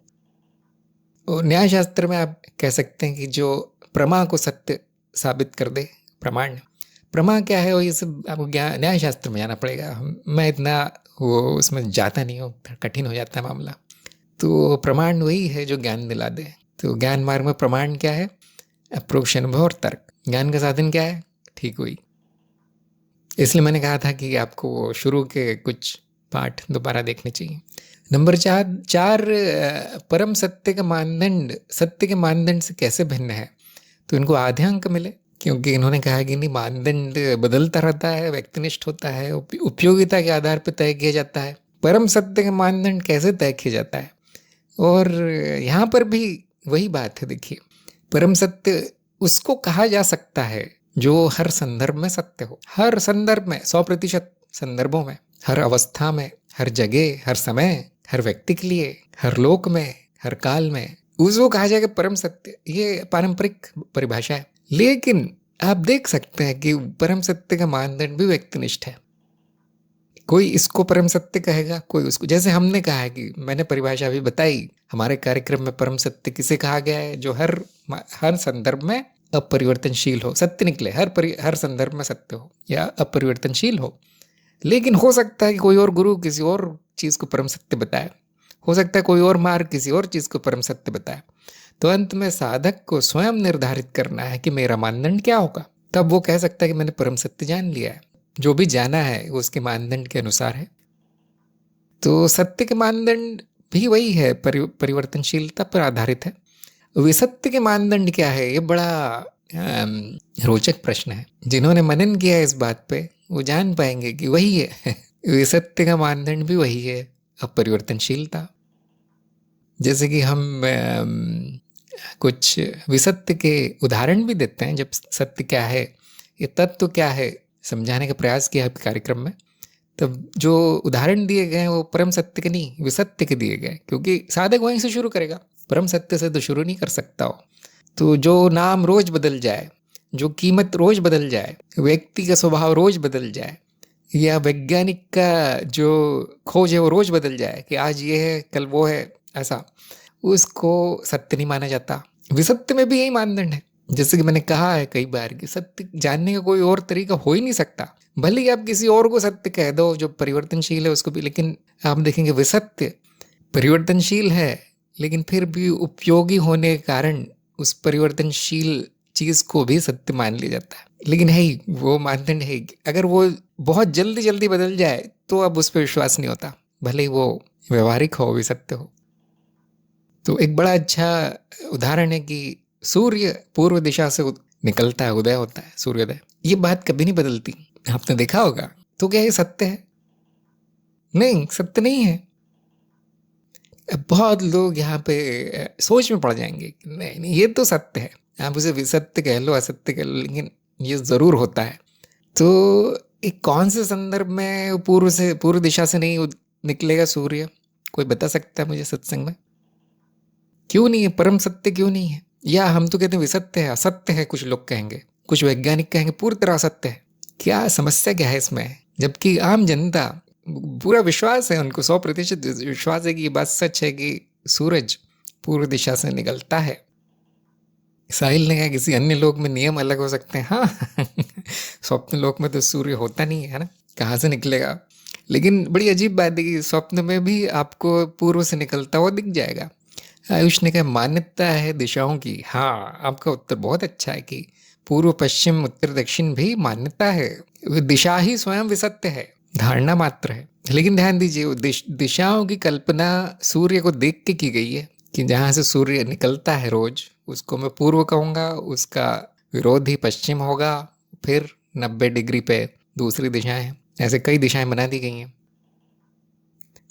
S1: और न्याय शास्त्र में आप कह सकते हैं कि जो प्रमा को सत्य साबित कर दे, प्रमाण। प्रमा क्या है वो, ये सब आपको न्याय शास्त्र में जाना पड़ेगा, मैं इतना वो उसमें जाता नहीं हूँ, कठिन हो जाता है मामला। तो प्रमाण वही है जो ज्ञान दिला दे। तो ज्ञान मार्ग में प्रमाण क्या है? अप्रोक्ष अनुभव और तर्क। ज्ञान का साधन क्या है? ठीक हुई। इसलिए मैंने कहा था कि आपको शुरू के कुछ पाठ दोबारा देखने चाहिए। नंबर 4, परम सत्य का मानदंड सत्य के मानदंड से कैसे भिन्न है? तो इनको आधे अंक मिले, क्योंकि इन्होंने कहा कि नहीं, मानदंड बदलता रहता है, व्यक्तिनिष्ठ होता है, उपयोगिता के आधार पर तय किया जाता है। परम सत्य का मानदंड कैसे तय किया जाता है? और यहाँ पर भी वही बात है। देखिए, परम सत्य उसको कहा जा सकता है जो हर संदर्भ में सत्य हो, हर संदर्भ में, 100% संदर्भों में, हर अवस्था में, हर जगह, हर समय, हर व्यक्ति के लिए, हर लोक में, हर काल में, उसको कहा जाएगा परम सत्य। ये पारंपरिक परिभाषा है, लेकिन आप देख सकते हैं कि परम सत्य का मानदंड भी व्यक्तिनिष्ठ है। कोई इसको परम सत्य कहेगा, कोई उसको। जैसे हमने कहा है कि मैंने परिभाषा अभी बताई हमारे कार्यक्रम में, परम सत्य किसे कहा गया है? जो हर संदर्भ में अपरिवर्तनशील हो, सत्य निकले, हर संदर्भ में सत्य हो या अपरिवर्तनशील हो। लेकिन हो सकता है कि कोई और गुरु किसी और चीज को परम सत्य बताए, हो सकता है कोई और मार्ग किसी और चीज को परम सत्य बताए। तो अंत में साधक को स्वयं निर्धारित करना है कि मेरा मानदंड क्या होगा। तब वो कह सकता है कि मैंने परम सत्य जान लिया है। जो भी जाना है वो उसके मानदंड के अनुसार है। तो सत्य के मानदंड भी वही है, परिवर्तनशीलता पर आधारित है। विसत्य के मानदंड क्या है? ये बड़ा रोचक प्रश्न है। जिन्होंने मनन किया है इस बात पे वो जान पाएंगे कि वही है। विसत्य का मानदंड भी वही है, अपरिवर्तनशीलता। जैसे कि हम कुछ विसत्य के उदाहरण भी देते हैं। जब सत्य क्या है, ये तत्व क्या है, समझाने का प्रयास किया है कार्यक्रम में, तब जो उदाहरण दिए गए हैं वो परम सत्य के नहीं, विसत्य के दिए गए। क्योंकि साधक वहीं से शुरू करेगा, परम सत्य से तो शुरू नहीं कर सकता हो। तो जो नाम रोज बदल जाए, जो कीमत रोज बदल जाए, व्यक्ति का स्वभाव रोज बदल जाए, या वैज्ञानिक का जो खोज है वो रोज बदल जाए कि आज ये है कल वो है, ऐसा, उसको सत्य नहीं माना जाता। विसत्य में भी यही मानदंड है। जैसे कि मैंने कहा है कई बार कि सत्य जानने का कोई और तरीका हो ही नहीं सकता। भले ही आप किसी और को सत्य कह दो जो परिवर्तनशील है उसको भी, लेकिन आप देखेंगे विसत्य परिवर्तनशील है, लेकिन फिर भी उपयोगी होने के कारण उस परिवर्तनशील चीज को भी सत्य मान लिया जाता है। लेकिन है ही वो मानदंड है, अगर वो बहुत जल्दी जल्दी बदल जाए तो अब उस पर विश्वास नहीं होता, भले ही वो व्यवहारिक हो, विसत्य हो। तो एक बड़ा अच्छा उदाहरण है कि सूर्य पूर्व दिशा से निकलता है, उदय होता है, सूर्योदय। ये बात कभी नहीं बदलती, आपने देखा होगा। तो क्या ये सत्य है? नहीं, सत्य नहीं है। बहुत लोग यहाँ पे सोच में पड़ जाएंगे कि नहीं नहीं ये तो सत्य है, आप उसे विसत्य कह लो, असत्य कह लो, लेकिन ये जरूर होता है। तो एक कौन से संदर्भ में पूर्व दिशा से नहीं निकलेगा सूर्य? कोई बता सकता है मुझे सत्संग में? क्यों नहीं है? परम सत्य क्यों नहीं है? या हम तो कहते हैं विसत्य है, असत्य है, कुछ लोग कहेंगे, कुछ वैज्ञानिक कहेंगे पूरी तरह असत्य है। क्या समस्या क्या है इसमें? जबकि आम जनता पूरा विश्वास है, उनको 100% विश्वास है कि ये बात सच है कि सूरज पूर्व दिशा से निकलता है। साहिल ने कहा किसी अन्य लोक में नियम अलग हो सकते हैं। हाँ स्वप्न लोक में तो सूर्य होता नहीं है ना, कहाँ से निकलेगा? लेकिन बड़ी अजीब बात है कि स्वप्न में भी आपको पूर्व से निकलता हुआ दिख जाएगा। आयुष ने कहा मान्यता है दिशाओं की। हाँ, आपका उत्तर बहुत अच्छा है कि पूर्व पश्चिम उत्तर दक्षिण भी मान्यता है। दिशा ही स्वयं विसत्य है, धारणा मात्र है। लेकिन ध्यान दीजिए दिशाओं की कल्पना सूर्य को देख के की गई है कि जहां से सूर्य निकलता है रोज उसको मैं पूर्व कहूंगा, उसका विरोधी पश्चिम होगा, फिर 90 डिग्री पे दूसरी दिशाएं हैं। ऐसे कई दिशाएं बना दी गई हैं।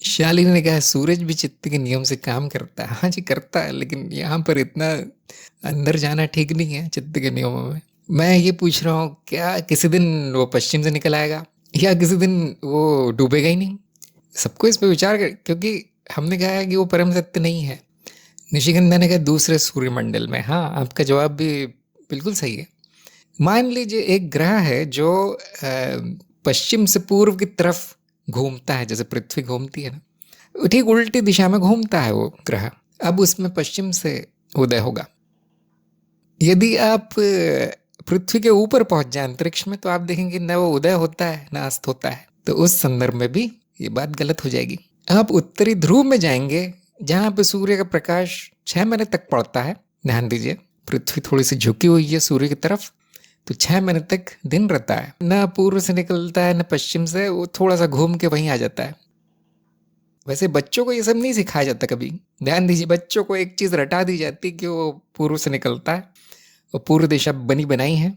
S1: शालिनी ने कहा सूरज भी चित्त के नियम से काम करता है। हाँ जी करता है, लेकिन यहाँ पर इतना अंदर जाना ठीक नहीं है चित्त के नियमों में। मैं ये पूछ रहा हूँ क्या किसी दिन वो पश्चिम से निकल आएगा या किसी दिन वो डूबेगा ही नहीं? सबको इस पर विचार कर, क्योंकि हमने कहा है कि वो परम सत्य नहीं है। निशिगंधा ने कहा दूसरे सूर्यमंडल में। हाँ, आपका जवाब भी बिल्कुल सही है। मान लीजिए एक ग्रह है जो पश्चिम से पूर्व की तरफ घूमता है, जैसे पृथ्वी घूमती है ना, ठीक उल्टी दिशा में घूमता है वो ग्रह। अब उसमें पश्चिम से उदय होगा। यदि आप पृथ्वी के ऊपर पहुंच जाए अंतरिक्ष में तो आप देखेंगे न वो उदय होता है न अस्त होता है। तो उस संदर्भ में भी ये बात गलत हो जाएगी। आप उत्तरी ध्रुव में जाएंगे जहां पे सूर्य का प्रकाश 6 महीने तक पड़ता है। ध्यान दीजिए पृथ्वी थोड़ी सी झुकी हुई है सूर्य की तरफ, तो 6 महीने तक दिन रहता है, न पूर्व से निकलता है न पश्चिम से, वो थोड़ा सा घूम के वहीं आ जाता है। वैसे बच्चों को ये सब नहीं सिखाया जाता कभी। ध्यान दीजिए बच्चों को एक चीज रटा दी जाती कि वो पूर्व से निकलता है, वो पूर्व दिशा बनी बनाई है,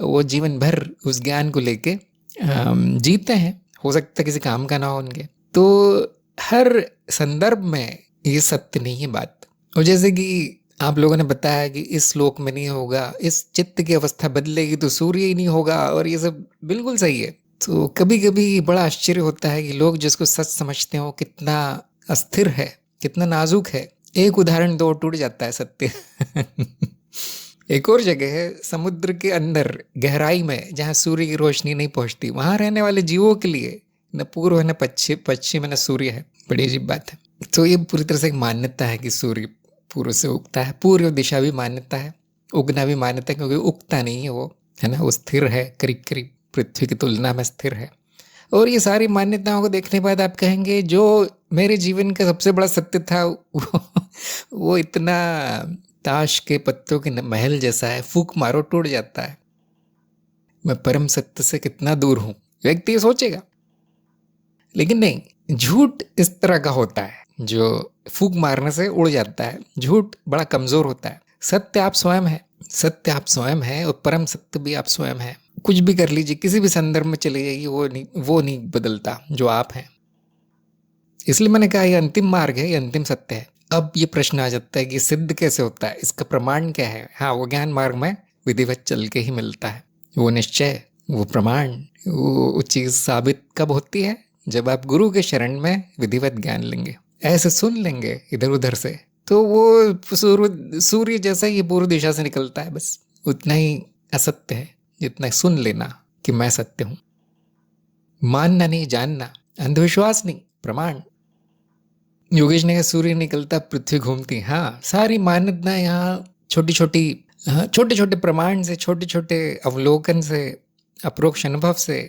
S1: वो जीवन भर उस ज्ञान को लेके जीते हैं। हो सकता है किसी काम का ना हो उनके। तो हर संदर्भ में ये सत्य नहीं है बात। और जैसे कि आप लोगों ने बताया कि इस श्लोक में नहीं होगा, इस चित्त की अवस्था बदलेगी तो सूर्य ही नहीं होगा, और ये सब बिल्कुल सही है। तो कभी कभी बड़ा आश्चर्य होता है कि लोग जिसको सच समझते हो कितना अस्थिर है, कितना नाजुक है, एक उदाहरण दो, टूट जाता है सत्य। एक और जगह है समुद्र के अंदर गहराई में, जहाँ सूर्य की रोशनी नहीं पहुंचती, वहां रहने वाले जीवों के लिए न पूर्व है न पश्चिम, पश्चिम न सूर्य है। बड़ी अजीब बात है। तो ये पूरी तरह से एक मान्यता है कि सूर्य पूर्व से उगता है। पूर्व दिशा भी मान्यता है, उगना भी मान्यता है, क्योंकि उगता नहीं है वो, है ना, वो स्थिर है, करीब करीब पृथ्वी की तुलना में स्थिर है। और ये सारी मान्यताओं को देखने के बाद आप कहेंगे जो मेरे जीवन का सबसे बड़ा सत्य था वो इतना ताश के पत्तों के महल जैसा है, फूक मारो टूट जाता है। मैं परम सत्य से कितना दूर हूं, व्यक्ति ये सोचेगा। लेकिन नहीं, झूठ इस तरह का होता है जो फूक मारने से उड़ जाता है। झूठ बड़ा कमजोर होता है। सत्य आप स्वयं है, सत्य आप स्वयं है, और परम सत्य भी आप स्वयं है। कुछ भी कर लीजिए, किसी भी संदर्भ में चले जाइए, वो नहीं बदलता जो आप हैं। इसलिए मैंने कहा ये अंतिम मार्ग है, ये अंतिम सत्य है। अब ये प्रश्न आ जाता है कि सिद्ध कैसे होता है, इसका प्रमाण क्या है। हाँ, वो ज्ञान मार्ग में विधिवत चल के ही मिलता है। वो निश्चय, वो प्रमाण, वो चीज साबित कब होती है, जब आप गुरु के शरण में विधिवत ज्ञान लेंगे, ऐसे सुन लेंगे इधर उधर से, तो वो सूर्य जैसा ही पूर्व दिशा से निकलता है। बस उतना ही असत्य है जितना सुन लेना कि मैं सत्य हूं। मानना नहीं, जानना, अंधविश्वास नहीं, प्रमाण। योगेश ने कहा सूर्य निकलता पृथ्वी घूमती। हाँ, सारी मान्यता यहाँ छोटी छोटी, छोटे छोटे प्रमाण से, छोटे छोटे अवलोकन से, अप्रोक्ष अनुभव से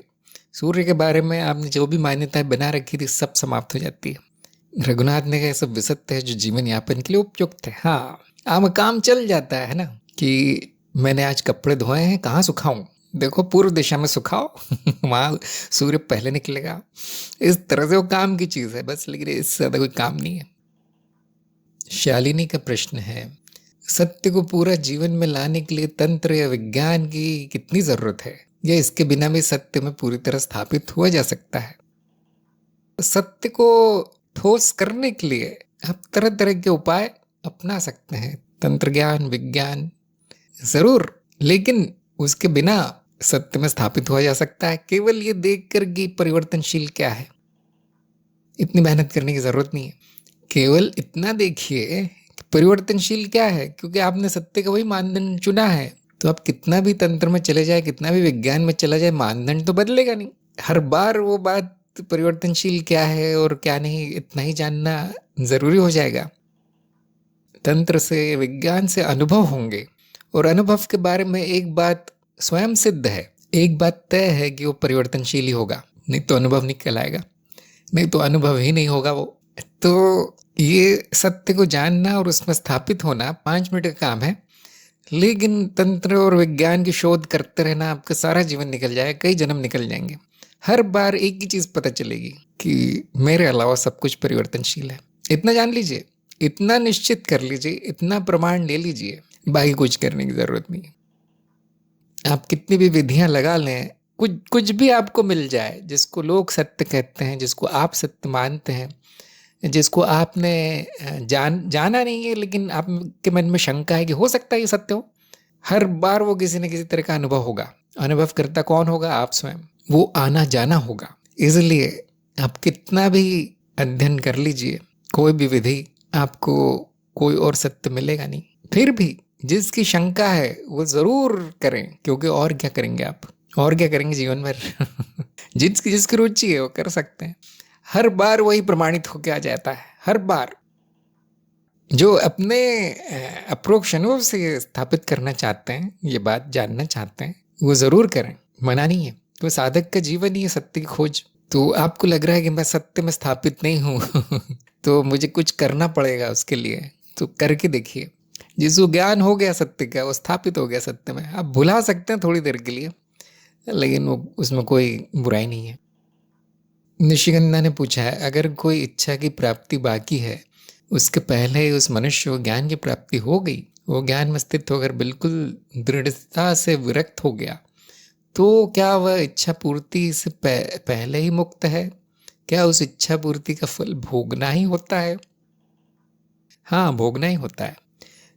S1: सूर्य के बारे में आपने जो भी मान्यताएं बना रखी थी सब समाप्त हो जाती है। रघुनाथ ने कहा सब विसत्य है जो जीवन यापन के लिए उपयुक्त है। हाँ, आम काम चल जाता है ना, कि मैंने आज कपड़े धोए हैं, कहाँ सुखाऊं, देखो पूर्व दिशा में सुखाओ, वहां सूर्य पहले निकलेगा। इस तरह से वो काम की चीज है बस, लेकिन इससे ज्यादा कोई काम नहीं है। शालिनी का प्रश्न है, सत्य को पूरा जीवन में लाने के लिए तंत्र या विज्ञान की कितनी जरूरत है, या इसके बिना भी सत्य में पूरी तरह स्थापित हुआ जा सकता है। सत्य को ठोस करने के लिए आप तरह तरह के उपाय अपना सकते हैं, तंत्र ज्ञान, विज्ञान जरूर, लेकिन उसके बिना सत्य में स्थापित हुआ जा सकता है केवल ये देखकर कि परिवर्तनशील क्या है। इतनी मेहनत करने की जरूरत नहीं है, केवल इतना देखिए कि परिवर्तनशील क्या है, क्योंकि आपने सत्य का वही मानदंड चुना है। तो आप कितना भी तंत्र में चले जाए, कितना भी विज्ञान में चला जाए, मानदंड तो बदलेगा नहीं। हर बार वो बात परिवर्तनशील क्या है और क्या नहीं, इतना ही जानना जरूरी हो जाएगा। तंत्र से, विज्ञान से अनुभव होंगे, और अनुभव के बारे में एक बात स्वयं सिद्ध है, एक बात तय है कि वो परिवर्तनशील ही होगा, नहीं तो अनुभव नहीं कहलाएगा, नहीं तो अनुभव ही नहीं होगा वो। तो ये सत्य को जानना और उसमें स्थापित होना 5 मिनट का काम है, लेकिन तंत्र और विज्ञान की शोध करते रहना आपका सारा जीवन निकल जाएगा, कई जन्म निकल जाएंगे। हर बार एक ही चीज पता चलेगी कि मेरे अलावा सब कुछ परिवर्तनशील है। इतना जान लीजिए, इतना निश्चित कर लीजिए, इतना प्रमाण ले लीजिए, बाकी कुछ करने की जरूरत नहीं है। आप कितनी भी विधियां लगा लें, कुछ भी आपको मिल जाए जिसको लोग सत्य कहते हैं, जिसको आप सत्य मानते हैं, जिसको आपने जाना नहीं है, लेकिन आपके मन में शंका है कि हो सकता है ये सत्य हो, हर बार वो किसी न किसी तरह का अनुभव होगा। अनुभव करता कौन होगा? आप स्वयं। वो आना जाना होगा। इसलिए आप कितना भी अध्ययन कर लीजिए, कोई भी विधि, आपको कोई और सत्य मिलेगा नहीं। फिर भी जिसकी शंका है वो जरूर करें, क्योंकि और क्या करेंगे आप, और क्या करेंगे जीवन भर। जिसकी रुचि है वो कर सकते हैं। हर बार वही प्रमाणित होकर आ जाता है। हर बार जो अपने अप्रोक्ष अनुभव से स्थापित करना चाहते हैं, ये बात जानना चाहते हैं, वो जरूर करें, मना नहीं है। तो साधक का जीवन ही है सत्य की खोज। तो आपको लग रहा है कि मैं सत्य में स्थापित नहीं हूं तो मुझे कुछ करना पड़ेगा उसके लिए, तो करके देखिए। जिसको ज्ञान हो गया सत्य का, वो स्थापित हो गया सत्य में। आप भुला सकते हैं थोड़ी देर के लिए, लेकिन वो उसमें कोई बुराई नहीं है। निशिगंधा ने पूछा है, अगर कोई इच्छा की प्राप्ति बाकी है, उसके पहले ही उस मनुष्य को ज्ञान की प्राप्ति हो गई, वो ज्ञान में स्थित होकर बिल्कुल दृढ़ता से विरक्त हो गया, तो क्या वह इच्छा पूर्ति से पहले ही मुक्त है? क्या उस इच्छा पूर्ति का फल भोगना ही होता है? हाँ, भोगना ही होता है।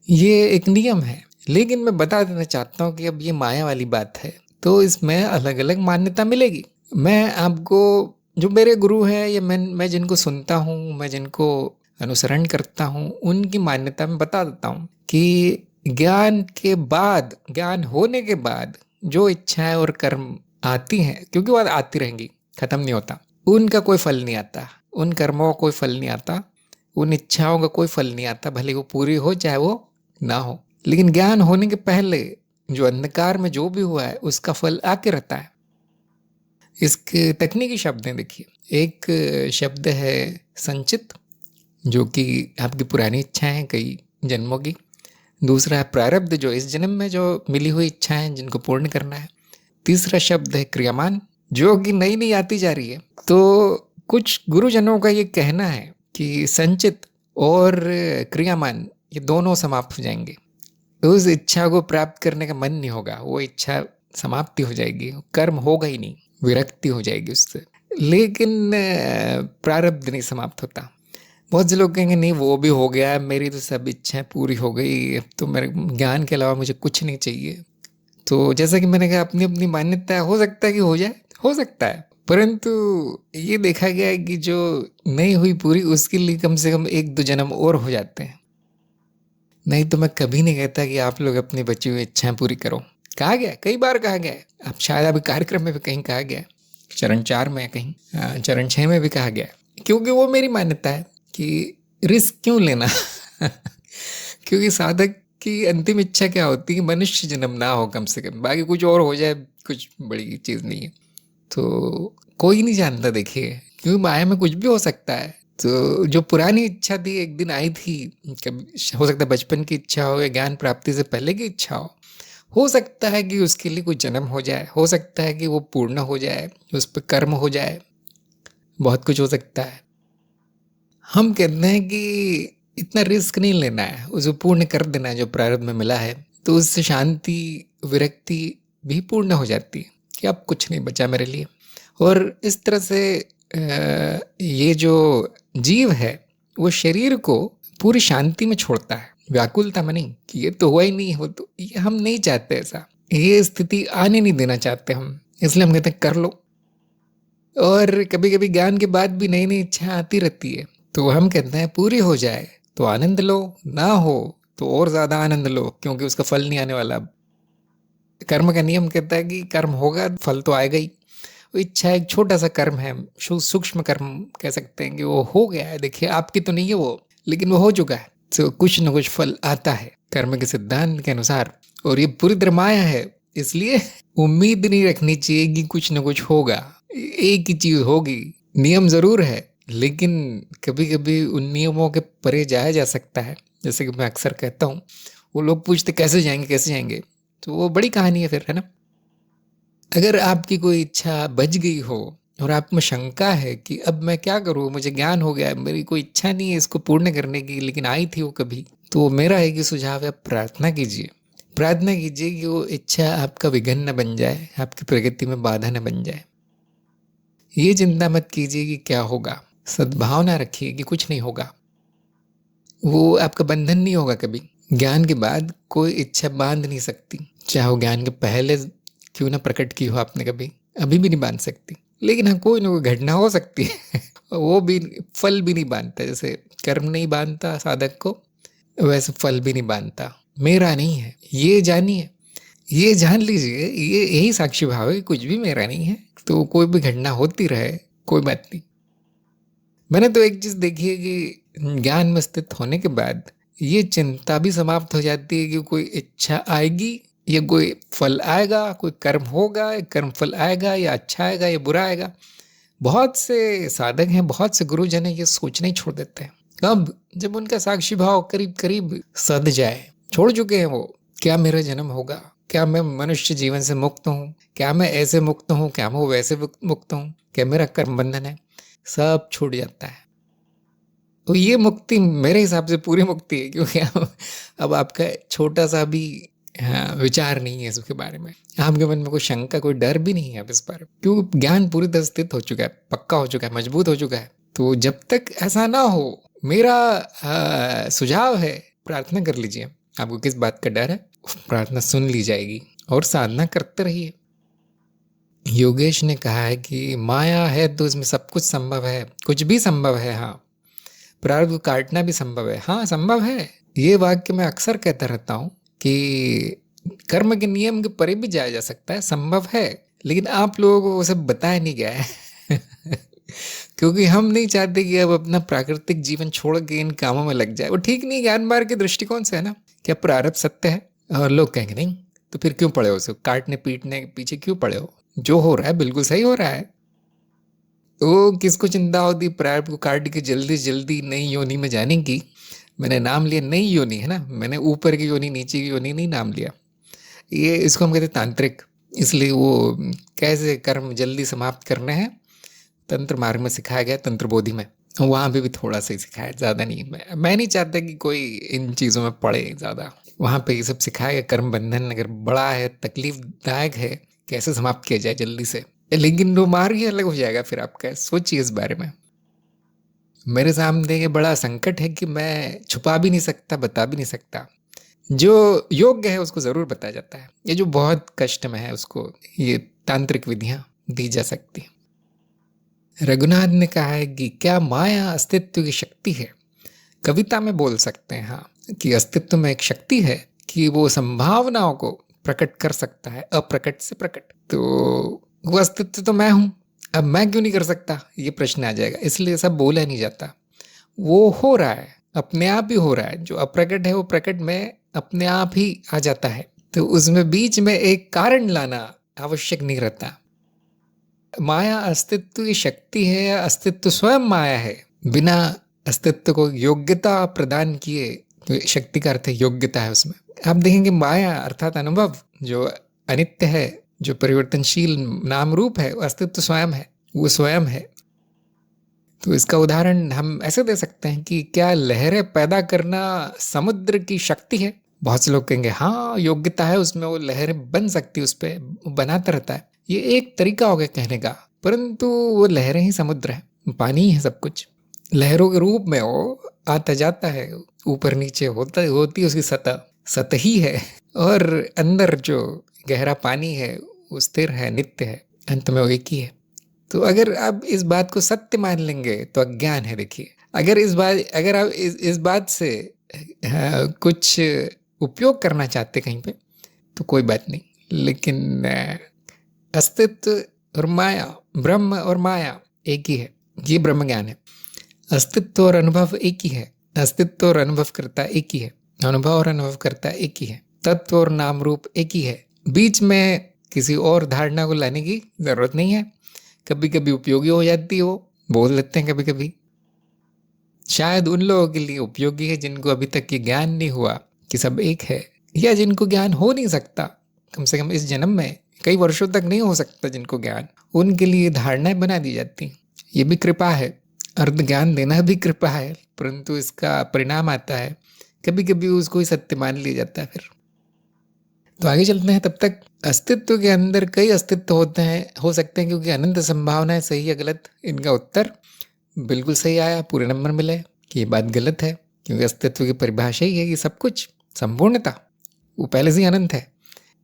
S1: ये एक नियम है। लेकिन मैं बता देना चाहता हूँ कि अब ये माया वाली बात है, तो इसमें अलग अलग मान्यता मिलेगी। मैं आपको, जो मेरे गुरु हैं या मैं जिनको सुनता हूँ, मैं जिनको अनुसरण करता हूँ, उनकी मान्यता में बता देता हूँ कि ज्ञान के बाद, ज्ञान होने के बाद जो इच्छाएं और कर्म आती हैं, क्योंकि वो आती रहेंगी, खत्म नहीं होता, उनका कोई फल नहीं आता, उन कर्मों का कोई फल नहीं आता, उन इच्छाओं का कोई फल नहीं आता, भले वो पूरी हो चाहे वो ना हो। लेकिन ज्ञान होने के पहले जो अंधकार में जो भी हुआ है उसका फल आके रहता है। इसके तकनीकी शब्द हैं, देखिए, एक शब्द है संचित, जो कि आपकी पुरानी इच्छाएं हैं कई जन्मों की। दूसरा है प्रारब्ध, जो इस जन्म में जो मिली हुई इच्छाएं जिनको पूर्ण करना है। तीसरा शब्द है क्रियामान, जो कि नई नई आती जा रही है। तो कुछ गुरुजनों का ये कहना है कि संचित और क्रियामान ये दोनों समाप्त हो जाएंगे, उस इच्छा को प्राप्त करने का मन नहीं होगा, वो इच्छा समाप्ति हो जाएगी, कर्म होगा ही नहीं, विरक्ति हो जाएगी उससे। लेकिन प्रारब्ध नहीं समाप्त होता। बहुत से लोग कहेंगे नहीं वो भी हो गया, मेरी तो सब इच्छाएं पूरी हो गई, अब तो मेरे ज्ञान के अलावा मुझे कुछ नहीं चाहिए। तो जैसा कि मैंने कहा, अपनी अपनी मान्यता, हो सकता है कि हो जाए, हो सकता है, परंतु ये देखा गया है कि जो नहीं हुई पूरी उसके लिए कम से कम 1-2 जन्म और हो जाते हैं। नहीं तो मैं कभी नहीं कहता कि आप लोग अपनी बची हुई इच्छाएं पूरी करो। कहा गया, कई बार कहा गया है, अब शायद अभी कार्यक्रम में भी कहीं कहा गया है, चरण 4 में कहीं, चरण 6 में भी कहा गया है, क्योंकि वो मेरी मान्यता है कि रिस्क क्यों लेना क्योंकि साधक की अंतिम इच्छा क्या होती है कि मनुष्य जन्म ना हो कम से कम, बाकी कुछ और हो जाए कुछ बड़ी चीज़ नहीं है। तो कोई नहीं जानता, देखिए, क्योंकि माया में कुछ भी हो सकता है। तो जो पुरानी इच्छा थी, एक दिन आई थी, कभी हो सकता है बचपन की इच्छा हो या ज्ञान प्राप्ति से पहले की इच्छा हो सकता है कि उसके लिए कोई जन्म हो जाए, हो सकता है कि वो पूर्ण हो जाए, उस पर कर्म हो जाए, बहुत कुछ हो सकता है। हम कहते हैं कि इतना रिस्क नहीं लेना है, उसे पूर्ण कर देना है जो प्रारब्ध में मिला है, तो उससे शांति, विरक्ति भी पूर्ण हो जाती है कि अब कुछ नहीं बचा मेरे लिए। और इस तरह से ये जो जीव है वो शरीर को पूरी शांति में छोड़ता है, व्याकुलता में नहीं कि ये तो हुआ ही नहीं हो, तो ये हम नहीं चाहते, ऐसा ये स्थिति आने नहीं देना चाहते हम, इसलिए हम कहते हैं कर लो। और कभी कभी ज्ञान के बाद भी नई नई इच्छा आती रहती है, तो हम कहते हैं पूरी हो जाए तो आनंद लो, ना हो तो और ज्यादा आनंद लो, क्योंकि उसका फल नहीं आने वाला। कर्म का नियम कहता है कि कर्म होगा, फल तो आएगा ही। वो इच्छा एक छोटा सा कर्म है, सूक्ष्म कर्म कह सकते हैं, कि वो हो गया है, देखिए आपकी तो नहीं है वो, लेकिन वो हो चुका है, तो कुछ न कुछ फल आता है कर्म के सिद्धांत के अनुसार। और ये पूरी तरह माया है, इसलिए उम्मीद नहीं रखनी चाहिए कि कुछ न कुछ होगा, एक ही चीज होगी। नियम जरूर है, लेकिन कभी कभी उन नियमों के परे जाया जा सकता है। जैसे कि मैं अक्सर कहता हूँ, वो लोग पूछते कैसे जाएंगे कैसे जाएंगे, तो वो बड़ी कहानी है फिर, है ना। अगर आपकी कोई इच्छा बच गई हो और आप में शंका है कि अब मैं क्या करूँ, मुझे ज्ञान हो गया, मेरी कोई इच्छा नहीं है इसको पूर्ण करने की, लेकिन आई थी वो कभी, तो मेरा एक ही सुझाव है, प्रार्थना कीजिए। प्रार्थना कीजिए कि वो इच्छा आपका विघ्न न बन जाए, आपकी प्रगति में बाधा न बन जाए। ये चिंता मत कीजिए कि क्या होगा, सद्भावना रखिए कि कुछ नहीं होगा, वो आपका बंधन नहीं होगा कभी। ज्ञान के बाद कोई इच्छा बांध नहीं सकती, चाहे वो ज्ञान के पहले क्यों ना प्रकट की हो आपने कभी, अभी भी नहीं बांध सकती। लेकिन हाँ, कोई ना कोई घटना हो सकती है वो भी फल भी नहीं बांधता, जैसे कर्म नहीं बांधता साधक को, वैसे फल भी नहीं बांधता। मेरा नहीं है, ये जानिए, ये जान लीजिए, ये यही साक्षी भाव है कि कुछ भी मेरा नहीं है, तो कोई भी घटना होती रहे, कोई बात नहीं। मैंने तो एक चीज देखी है कि ज्ञान में स्थित होने के बाद ये चिंता भी समाप्त हो जाती है कि कोई इच्छा आएगी या कोई फल आएगा, कोई कर्म होगा, कर्म फल आएगा, या अच्छा आएगा या बुरा आएगा। बहुत से साधक हैं, बहुत से गुरुजन हैं, ये सोचना ही छोड़ देते हैं। कब? जब उनका साक्षी भाव करीब करीब सध जाए, छोड़ चुके हैं वो, क्या मेरा जन्म होगा, क्या मैं मनुष्य जीवन से मुक्त हूँ, क्या मैं ऐसे मुक्त हूँ, क्या मैं वैसे मुक्त हूँ, क्या मेरा कर्म बंधन है, सब छूट जाता है। तो ये मुक्ति मेरे हिसाब से पूरी मुक्ति है, क्योंकि अब आपका छोटा सा भी विचार नहीं है इसके बारे में, आपके मन में कोई शंका, कोई डर भी नहीं है अब इस बारे में, क्योंकि ज्ञान पूरी तरह स्थित हो चुका है, पक्का हो चुका है, मजबूत हो चुका है। तो जब तक ऐसा ना हो, मेरा सुझाव है, प्रार्थना कर लीजिए। आपको किस बात का डर है, प्रार्थना सुन ली जाएगी, और साधना करते रहिए। योगेश ने कहा है कि माया है तो इसमें सब कुछ संभव है, कुछ भी संभव है, हाँ, प्रारब्ध को काटना भी संभव है। हाँ संभव है। ये वाक्य मैं अक्सर कहता रहता हूँ कि कर्म के नियम के परे भी जाया जा सकता है, संभव है, लेकिन आप लोगों को वो सब बताया नहीं गया है क्योंकि हम नहीं चाहते कि अब अपना प्राकृतिक जीवन छोड़ के इन कामों में लग जाए। वो ठीक नहीं, ज्ञान मार्ग के दृष्टिकोण से है ना। क्या प्रारब्ध सत्य है? और लोग कहेंगे नहीं, तो फिर क्यों पड़े हो उसे काटने पीटने के पीछे, क्यों पड़े हो? जो हो रहा है बिल्कुल सही हो रहा है। तो किसको चिंता होती प्रारब्ध को काट के जल्दी जल्दी नई योनि में जाने की? मैंने नाम लिया नई योनि, है ना, मैंने ऊपर की योनि नीचे की योनि नहीं नाम लिया। ये इसको हम कहते हैं तांत्रिक। इसलिए वो कैसे कर्म जल्दी समाप्त करने हैं तंत्र मार्ग में सिखाया गया, तंत्र बोधि में। वहाँ पे भी थोड़ा सा ही सिखाया, ज़्यादा नहीं। मैं नहीं चाहता कि कोई इन चीज़ों में पड़े ज़्यादा। वहाँ पे ये सब सिखाया गया। कर्म बंधन अगर बड़ा है, तकलीफदायक है, कैसे समाप्त किया जाए जल्दी से। लेकिन वो मार्ग ही अलग हो जाएगा फिर आपका। सोचिए इस बारे में। मेरे सामने ये बड़ा संकट है कि मैं छुपा भी नहीं सकता, बता भी नहीं सकता। जो योग्य है उसको ज़रूर बताया जाता है। ये जो बहुत कष्ट में है उसको ये तांत्रिक विधियाँ दी जा सकती हैं। रघुनाथ ने कहा है कि क्या माया अस्तित्व की शक्ति है? कविता में बोल सकते हैं हाँ, कि अस्तित्व में एक शक्ति है कि वो संभावनाओं को प्रकट कर सकता है, अप्रकट से प्रकट। तो वो अस्तित्व तो मैं हूं, अब मैं क्यों नहीं कर सकता, ये प्रश्न आ जाएगा। इसलिए सब बोला नहीं जाता। वो हो रहा है, अपने आप ही हो रहा है। जो अप्रकट है वो प्रकट में अपने आप ही आ जाता है। तो उसमें बीच में एक कारण लाना आवश्यक नहीं रहता। माया अस्तित्व की शक्ति है या अस्तित्व स्वयं माया है? बिना अस्तित्व को योग्यता प्रदान किए, तो शक्ति का अर्थ है योग्यता है उसमें। आप देखेंगे माया अर्थात अनुभव जो अनित्य है, जो परिवर्तनशील नाम रूप है, वो अस्तित्व स्वयं है, वो स्वयं है। तो इसका उदाहरण हम ऐसे दे सकते हैं कि क्या लहरें पैदा करना समुद्र की शक्ति है? बहुत से लोग कहेंगे हाँ योग्यता है उसमें, वो लहरें बन सकती है, उस पर बनाता रहता है। ये एक तरीका हो गया कहने का, परंतु वो लहरें ही समुद्र है, पानी ही है सब कुछ। लहरों के रूप में वो आता जाता है, ऊपर नीचे होती उसकी सतह ही है, और अंदर जो गहरा पानी है वो स्थिर है, नित्य है, अंत में वो एक ही है। तो अगर आप इस बात को सत्य मान लेंगे तो अज्ञान है। देखिए अगर आप इस बात से कुछ उपयोग करना चाहते कहीं पे तो कोई बात नहीं, लेकिन अस्तित्व और माया, ब्रह्म और माया एक ही है, ये ब्रह्म ज्ञान है। अस्तित्व और अनुभव एक ही है, अस्तित्व और अनुभव करता एक ही है, अनुभव और अनुभव करता एक ही है, तत्व और नाम रूप एक ही है। बीच में किसी और धारणा को लाने की जरूरत नहीं है। कभी कभी उपयोगी हो जाती है, वो बोल लेते हैं कभी कभी, शायद उन लोगों के लिए उपयोगी है जिनको अभी तक ये ज्ञान नहीं हुआ कि सब एक है, या जिनको ज्ञान हो नहीं सकता, कम से कम इस जन्म में, कई वर्षों तक नहीं हो सकता जिनको ज्ञान, उनके लिए धारणाएं बना दी जाती। ये भी कृपा है, अर्ध ज्ञान देना भी कृपा है, परंतु इसका परिणाम आता है कभी कभी उसको ही सत्य मान लिया जाता है। फिर तो आगे चलते हैं। तब तक अस्तित्व के अंदर कई अस्तित्व हो सकते हैं, क्योंकि अनंत संभावना है। सही या गलत, इनका उत्तर बिल्कुल सही आया, पूरे नंबर मिले कि ये बात गलत है, क्योंकि अस्तित्व की परिभाषा ही है कि सब कुछ, संपूर्णता, वो पहले से ही अनंत है।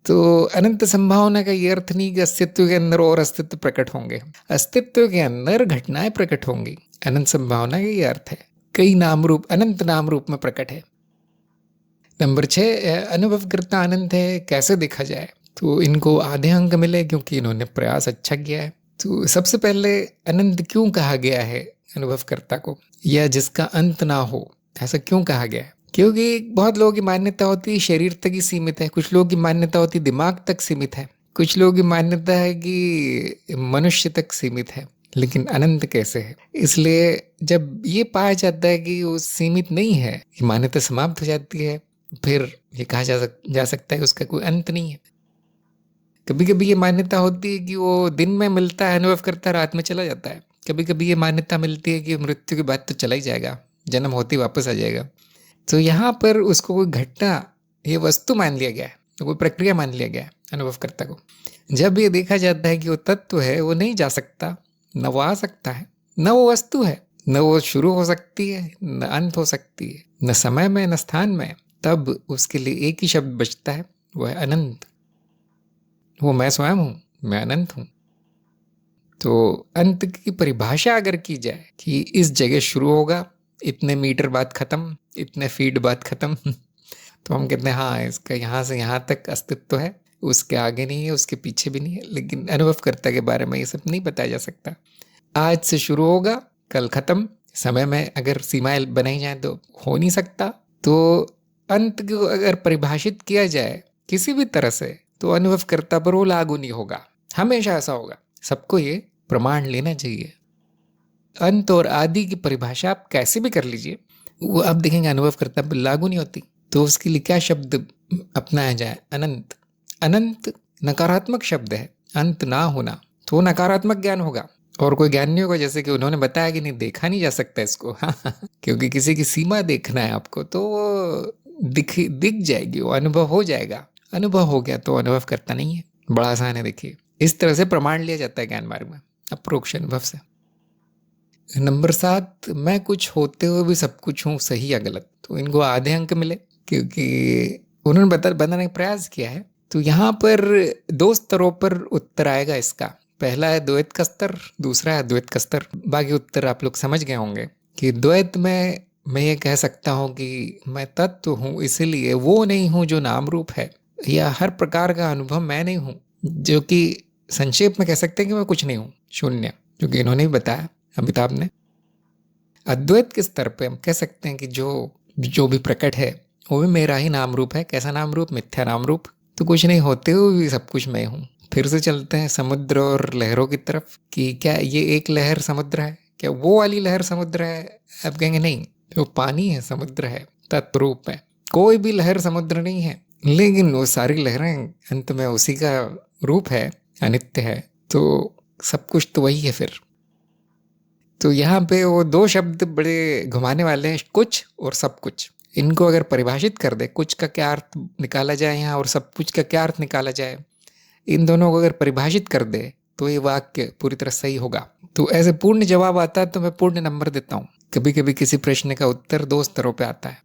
S1: तो अनंत संभावना का ये अर्थ नहीं कि अस्तित्व के अंदर और अस्तित्व प्रकट होंगे, अस्तित्व के अंदर घटनाएं प्रकट होंगी। अनंत संभावना का ये अर्थ है, कई नाम रूप अनंत नाम रूप में प्रकट है। नंबर 6, अनुभव करता अनंत है, कैसे देखा जाए? तो इनको आधे अंक मिले क्योंकि इन्होंने प्रयास अच्छा किया है। तो सबसे पहले अनंत क्यों कहा गया है अनुभवकर्ता को, या जिसका अंत ना हो, ऐसा क्यों कहा गया है? क्योंकि बहुत लोगों की मान्यता होती है शरीर तक ही सीमित है, कुछ लोगों की मान्यता होती है दिमाग तक सीमित है, कुछ लोगों की मान्यता है कि मनुष्य तक सीमित है, लेकिन अनंत कैसे है? इसलिए जब ये पाया जाता है कि वो सीमित नहीं है, ये मान्यता समाप्त हो जाती है, फिर ये कहा जा सकता है उसका कोई अंत नहीं है। कभी कभी ये मान्यता होती है कि वो दिन में मिलता है, अनुभव करता है, रात में चला जाता है। कभी कभी ये मान्यता मिलती है कि मृत्यु के बाद तो चला ही जाएगा, जन्म होते ही वापस आ जाएगा। तो यहाँ पर उसको कोई घटना, ये वस्तु मान लिया गया है, तो कोई प्रक्रिया मान लिया गया है अनुभवकर्ता को। जब ये देखा जाता है कि वो तत्व है, वो नहीं जा सकता, न वो आ सकता है, न वो वस्तु है, न वो शुरू हो सकती है, न अंत हो सकती है, न समय में न स्थान में, तब उसके लिए एक ही शब्द बचता है, वो है अनंत। वो मैं स्वयं हूँ, मैं अनंत हूँ। तो अंत की परिभाषा अगर की जाए कि इस जगह शुरू होगा इतने मीटर बाद खत्म, इतने फीट बाद खत्म। तो हम कहते हैं हाँ, इसका यहाँ से यहाँ तक अस्तित्व है, उसके आगे नहीं है, उसके पीछे भी नहीं है। लेकिन अनुभवकर्ता के बारे में ये सब नहीं बताया जा सकता। आज से शुरू होगा, कल खत्म। समय में अगर सीमाएं बनाई जाए तो हो नहीं सकता। तो अंत को अगर परिभाषित किया जाए किसी भी तरह से, तो अनुभवकर्ता पर वो लागू नहीं होगा, हमेशा ऐसा होगा। सबको ये प्रमाण लेना चाहिए। अंत और आदि की परिभाषा आप कैसे भी कर लीजिए, वो आप देखेंगे अनुभवकर्ता पर लागू नहीं होती। तो उसके लिए क्या शब्द अपनाया जाए? अनंत। अनंत नकारात्मक शब्द है, अंत ना होना तो नकारात्मक ज्ञान होगा, और कोई ज्ञान नहीं होगा। जैसे कि उन्होंने बताया कि नहीं, देखा नहीं जा सकता इसको। क्योंकि किसी की सीमा देखना है आपको, तो वो दिख जाएगी, वो अनुभव हो जाएगा। अनुभव हो गया तो अनुभव करता नहीं है। बड़ा आसान है। देखिए, इस तरह से प्रमाण लिया जाता है ज्ञान मार्ग में, अप्रोक्ष अनुभव से। नंबर 7, मैं कुछ होते हुए भी सब कुछ हूँ, सही या गलत। तो इनको आधे अंक मिले, क्योंकि उन्होंने बताने का प्रयास किया है। तो यहाँ पर 2 स्तरों पर उत्तर आएगा इसका। पहला है द्वैत का स्तर, दूसरा है द्वैत का स्तर। बाकी उत्तर आप लोग समझ गए होंगे कि द्वैत में मैं ये कह सकता हूँ कि मैं तत्व हूँ, इसलिए वो नहीं हूँ जो नाम रूप है, या हर प्रकार का अनुभव मैं नहीं हूँ। जो कि संक्षेप में कह सकते हैं कि मैं कुछ नहीं हूँ, शून्य, जो कि इन्होंने भी बताया, अमिताभ ने। अद्वैत के स्तर पे हम कह सकते हैं कि जो भी प्रकट है वो भी मेरा ही नाम रूप है। कैसा नाम रूप? मिथ्या नाम रूप। तो कुछ नहीं होते हुए भी सब कुछ मैं हूँ। फिर से चलते हैं समुद्र और लहरों की तरफ, कि क्या ये एक लहर समुद्र है? क्या वो वाली लहर समुद्र है? आप कहेंगे नहीं, वो पानी है, समुद्र है, तत्व रूप है। कोई भी लहर समुद्र नहीं है, लेकिन वो सारी लहरें अंत में उसी का रूप है, अनित्य है। तो सब कुछ तो वही है फिर। तो यहाँ पे वो 2 शब्द बड़े घुमाने वाले हैं, कुछ और सब कुछ। इनको अगर परिभाषित कर दे, कुछ का क्या अर्थ निकाला जाए यहाँ और सब कुछ का क्या अर्थ निकाला जाए, इन दोनों को अगर परिभाषित कर दे तो ये वाक्य पूरी तरह सही होगा। तो ऐसे पूर्ण जवाब आता है तो मैं पूर्ण नंबर देता हूँ। कभी कभी किसी प्रश्न का उत्तर 2 स्तरों पे आता है।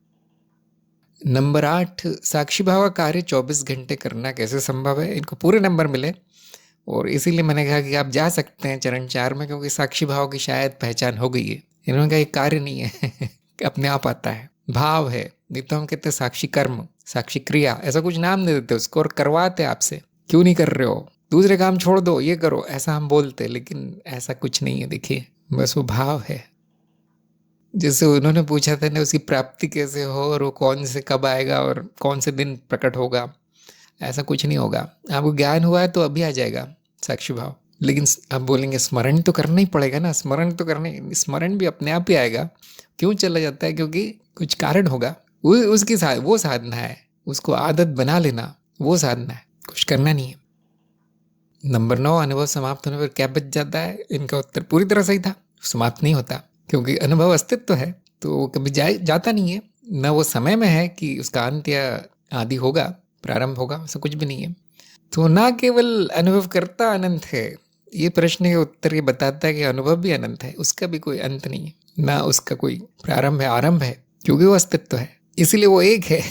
S1: नंबर 8, साक्षी भाव का कार्य 24 घंटे करना कैसे संभव है? इनको पूरे नंबर मिले, और इसीलिए मैंने कहा कि आप जा सकते हैं चरण 4 में, क्योंकि साक्षी भाव की शायद पहचान हो गई है। इन्होंने कहा ये कार्य नहीं है, अपने आप आता है, भाव है। नहीं तो हम कहते साक्षी कर्म, साक्षी क्रिया, ऐसा कुछ नाम दे देते उसको और करवाते आपसे। क्यों नहीं कर रहे हो, दूसरे काम छोड़ दो, ये करो, ऐसा हम बोलते। लेकिन ऐसा कुछ नहीं है। देखिए, बस वो भाव है। जैसे उन्होंने पूछा था ना, उसकी प्राप्ति कैसे हो, और वो कौन से कब आएगा और कौन से दिन प्रकट होगा। ऐसा कुछ नहीं होगा। आपको ज्ञान हुआ है तो अभी आ जाएगा साक्षी भाव। लेकिन आप बोलेंगे स्मरण तो करना ही पड़ेगा ना, स्मरण भी अपने आप ही आएगा। क्यों चला जाता है? क्योंकि कुछ कारण होगा। वो साधना है, उसको आदत बना लेना, वो साधना है, कुछ करना नहीं है। नंबर 9, अनुभव समाप्त होने पर क्या बच जाता है? इनका उत्तर पूरी तरह सही था। समाप्त नहीं होता, क्योंकि अनुभव अस्तित्व है, तो कभी जाता नहीं है। न वो समय में है कि उसका अंत या आदि होगा, प्रारंभ होगा, ऐसा कुछ भी नहीं है। तो ना केवल अनुभव करता अनंत है, ये प्रश्न के उत्तर ये बताता है कि अनुभव भी अनंत है, उसका भी कोई अंत नहीं है, ना उसका कोई प्रारंभ है, आरंभ है, क्योंकि वो अस्तित्व है, इसलिए वो एक है।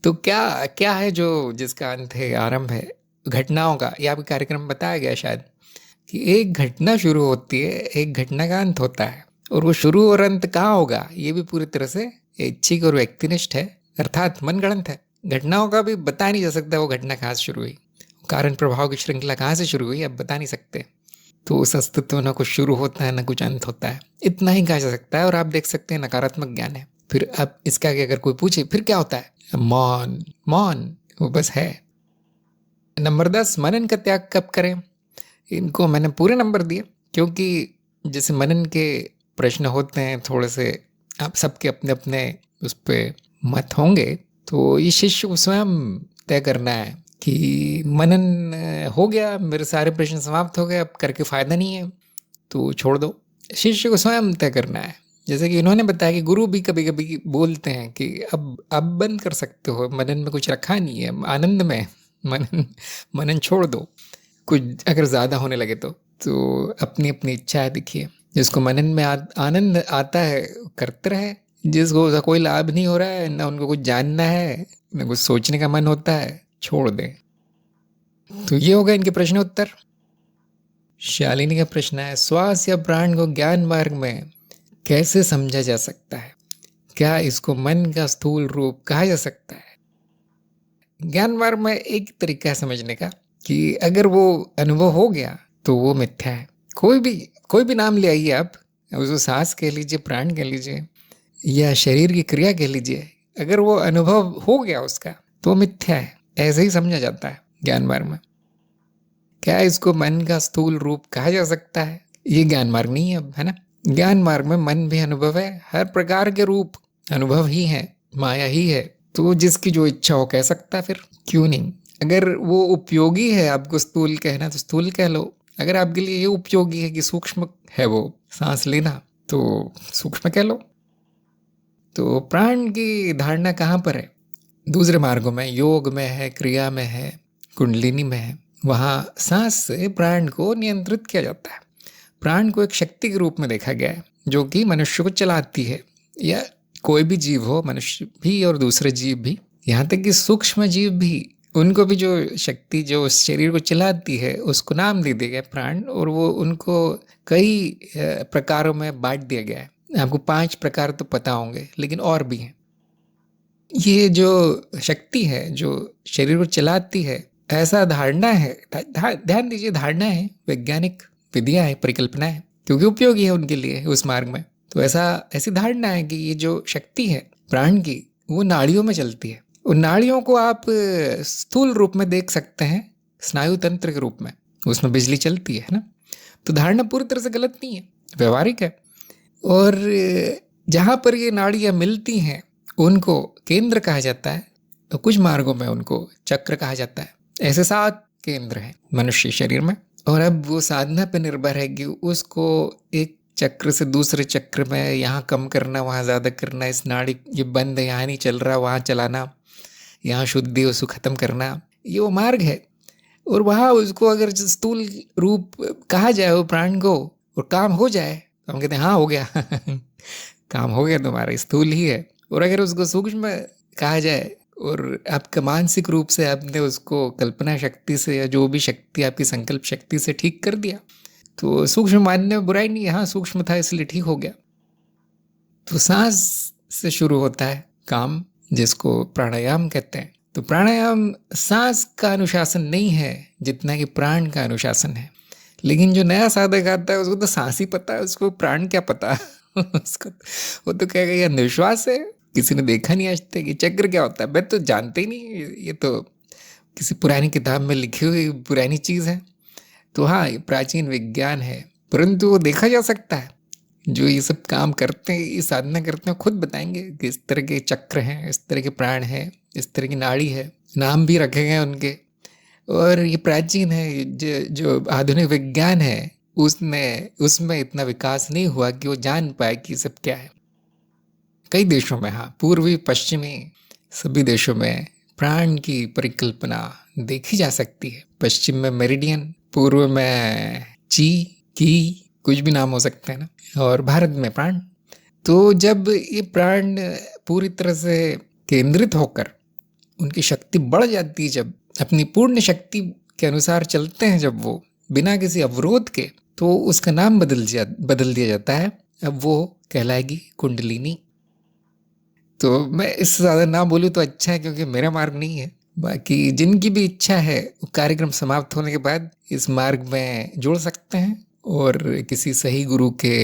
S1: तो क्या क्या है जो जिसका अंत है, आरंभ है? घटनाओं का। यह भी कार्यक्रम में बताया गया शायद, कि एक घटना शुरू होती है, एक घटना का अंत होता है, और वो शुरू और अंत कहाँ होगा, ये भी पूरी तरह से ऐच्छिक और व्यक्तिनिष्ठ है, अर्थात मनगढ़ंत है। घटनाओं का भी बता नहीं जा सकता वो घटना कहाँ से शुरू हुई, कारण प्रभाव की श्रृंखला कहाँ से शुरू हुई, अब बता नहीं सकते। तो उस अस्तित्व में न कुछ शुरू होता है, न कुछ अंत होता है, इतना ही कहा जा सकता है। और आप देख सकते हैं नकारात्मक ज्ञान है। फिर अब इसका आगे अगर कोई पूछे फिर क्या होता है, मौन, मौन, वो बस है। नंबर 10, मनन का त्याग कब करें? इनको मैंने पूरे नंबर दिए, क्योंकि जैसे मनन के प्रश्न होते हैं थोड़े से, आप सबके अपने अपने उस पर मत होंगे, तो ये शिष्य को स्वयं तय करना है कि मनन हो गया, मेरे सारे प्रश्न समाप्त हो गए, अब करके फ़ायदा नहीं है, तो छोड़ दो। शिष्य को स्वयं तय करना है। जैसे कि इन्होंने बताया कि गुरु भी कभी कभी बोलते हैं कि अब बंद कर सकते हो, मनन में कुछ रखा नहीं है, आनंद में मनन छोड़ दो, कुछ अगर ज़्यादा होने लगे तो अपनी अपनी इच्छा है। देखिए, जिसको मनन में आनंद आता है करते रहे, जिसको कोई लाभ नहीं हो रहा है, ना उनको कुछ जानना है, ना कुछ सोचने का मन होता है, छोड़ दें। तो ये होगा इनके प्रश्न उत्तर। शालिनी का प्रश्न है, श्वास या प्राण को ज्ञान मार्ग में कैसे समझा जा सकता है? क्या इसको मन का स्थूल रूप कहा जा सकता है? ज्ञान मार्ग में एक तरीका है समझने का कि अगर वो अनुभव हो गया तो वो मिथ्या है। कोई भी नाम ले आइए आप, उसको सांस कह लीजिए, प्राण कह लीजिए, या शरीर की क्रिया कह लीजिए, अगर वो अनुभव हो गया उसका तो मिथ्या है, ऐसे ही समझा जाता है ज्ञान मार्ग में। क्या इसको मन का स्थूल रूप कहा जा सकता है? ये ज्ञान मार्ग नहीं है अब, है ना। ज्ञान मार्ग में मन भी अनुभव है, हर प्रकार के रूप अनुभव ही है, माया ही है। तो जिसकी जो इच्छा हो कह सकता है, फिर क्यों नहीं। अगर वो उपयोगी है आपको स्थूल कहना तो स्थूल कह लो, अगर आपके लिए ये उपयोगी है कि सूक्ष्म है वो सांस लेना तो सूक्ष्म कह लो। तो प्राण की धारणा कहाँ पर है? दूसरे मार्गों में, योग में है, क्रिया में है, कुंडलिनी में है। वहाँ सांस से प्राण को नियंत्रित किया जाता है। प्राण को एक शक्ति के रूप में देखा गया है जो कि मनुष्य को चलाती है, या कोई भी जीव हो, मनुष्य भी और दूसरे जीव भी, यहाँ तक कि सूक्ष्म जीव भी, उनको भी जो शक्ति जो उस शरीर को चलाती है उसको नाम दे दिया गया प्राण, और वो उनको कई प्रकारों में बांट दिया गया है। आपको 5 प्रकार तो पता होंगे, लेकिन और भी हैं। ये जो शक्ति है जो शरीर को चलाती है, ऐसा धारणा है, ध्यान दीजिए, धारणा है, वैज्ञानिक विधियां है, परिकल्पना है, क्योंकि उपयोगी है उनके लिए उस मार्ग में। तो ऐसी धारणा है कि ये जो शक्ति है प्राण की, वो नाड़ियों में चलती है। उन नाड़ियों को आप स्थूल रूप में देख सकते हैं, स्नायु तंत्र के रूप में, उसमें बिजली चलती है ना। तो धारणा पूरी तरह से गलत नहीं है, व्यवहारिक है। और जहाँ पर ये नाड़ियाँ मिलती हैं उनको केंद्र कहा जाता है, तो कुछ मार्गों में उनको चक्र कहा जाता है। ऐसे 7 केंद्र हैं मनुष्य शरीर में, और अब वो साधना पर निर्भर है कि उसको एक चक्र से दूसरे चक्र में यहाँ कम करना, वहाँ ज़्यादा करना, इस नाड़ी ये बंद है यहाँ नहीं चल रहा वहाँ चलाना, यहाँ शुद्धि उसको ख़त्म करना, ये वो मार्ग है। और वहाँ उसको अगर स्थूल रूप कहा जाए वो प्राण को और काम हो जाए तो हम कहते हैं हाँ हो गया काम हो गया तुम्हारा, स्थूल ही है। और अगर उसको सूक्ष्म कहा जाए और आपका मानसिक रूप से आपने उसको कल्पना शक्ति से या जो भी शक्ति आपकी संकल्प शक्ति से ठीक कर दिया, तो सूक्ष्म मानने में बुराई नहीं है, हाँ सूक्ष्म था इसलिए ठीक हो गया। तो सांस से शुरू होता है काम, जिसको प्राणायाम कहते हैं। तो प्राणायाम सांस का अनुशासन नहीं है जितना कि प्राण का अनुशासन है। लेकिन जो नया साधक आता है उसको तो सांस ही पता है, उसको प्राण क्या पता उसको वो तो कहेगा ये निश्वास है, किसी ने देखा नहीं आज तक, ये चक्र क्या होता है मैं तो जानते ही नहीं, ये तो किसी पुरानी किताब में लिखी हुई पुरानी चीज़ है। तो हाँ, ये प्राचीन विज्ञान है, परंतु वो देखा जा सकता है। जो ये सब काम करते हैं, ये साधना करते हैं, खुद बताएंगे कि इस तरह के चक्र हैं, इस तरह के प्राण हैं, इस तरह की नाड़ी है, नाम भी रखे गए उनके। और ये प्राचीन है, जो आधुनिक विज्ञान है उसमें इतना विकास नहीं हुआ कि वो जान पाए कि सब क्या है। कई देशों में, हाँ पूर्वी पश्चिमी सभी देशों में प्राण की परिकल्पना देखी जा सकती है। पश्चिम में मेरिडियन, पूर्व में ची की, कुछ भी नाम हो सकते हैं ना, और भारत में प्राण। तो जब ये प्राण पूरी तरह से केंद्रित होकर उनकी शक्ति बढ़ जाती है, जब अपनी पूर्ण शक्ति के अनुसार चलते हैं, जब वो बिना किसी अवरोध के, तो उसका नाम बदल दिया जाता है। अब वो कहलाएगी कुंडलिनी। तो मैं इससे ज़्यादा ना बोलूँ तो अच्छा है, क्योंकि मेरा मार्ग नहीं है। बाकी जिनकी भी इच्छा है वो कार्यक्रम समाप्त होने के बाद इस मार्ग में जुड़ सकते हैं और किसी सही गुरु के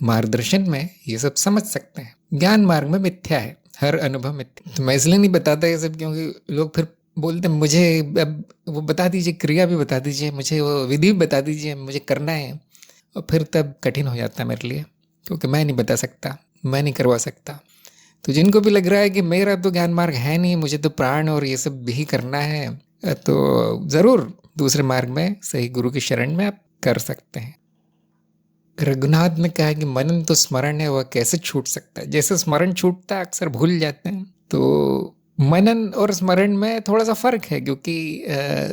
S1: मार्गदर्शन में ये सब समझ सकते हैं। ज्ञान मार्ग में मिथ्या है, हर अनुभव मिथ्या। तो मैं इसलिए नहीं बताता ये सब क्योंकि लोग फिर बोलते हैं मुझे अब वो बता दीजिए, क्रिया भी बता दीजिए, मुझे वो विधि भी बता दीजिए, मुझे करना है। और फिर तब कठिन हो जाता है मेरे लिए, क्योंकि मैं नहीं बता सकता, मैं नहीं करवा सकता। तो जिनको भी लग रहा है कि मेरा तो ज्ञान मार्ग है नहीं, मुझे तो प्राण और ये सब भी करना है, तो ज़रूर दूसरे मार्ग में सही गुरु की शरण में आप कर सकते हैं। रघुनाथ ने कहा कि मनन तो स्मरण है, वह कैसे छूट सकता है। जैसे स्मरण छूटता है, अक्सर भूल जाते हैं। तो मनन और स्मरण में थोड़ा सा फर्क है, क्योंकि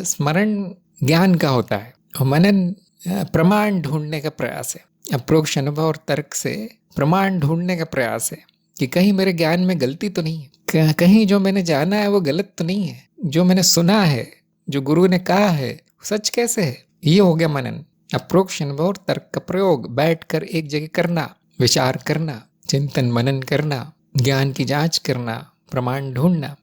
S1: स्मरण ज्ञान का होता है और मनन प्रमाण ढूंढने का प्रयास है। अप्रोक्ष अनुभव और तर्क से प्रमाण ढूंढने का प्रयास है कि कहीं मेरे ज्ञान में गलती तो नहीं है, कहीं जो मैंने जाना है वो गलत तो नहीं है, जो मैंने सुना है, जो गुरु ने कहा है सच कैसे है। ये हो गया मनन। अप्रोक्ष अनुभव और तर्क का प्रयोग, बैठकर एक जगह करना, विचार करना, चिंतन मनन करना, ज्ञान की जांच करना, प्रमाण ढूंढना।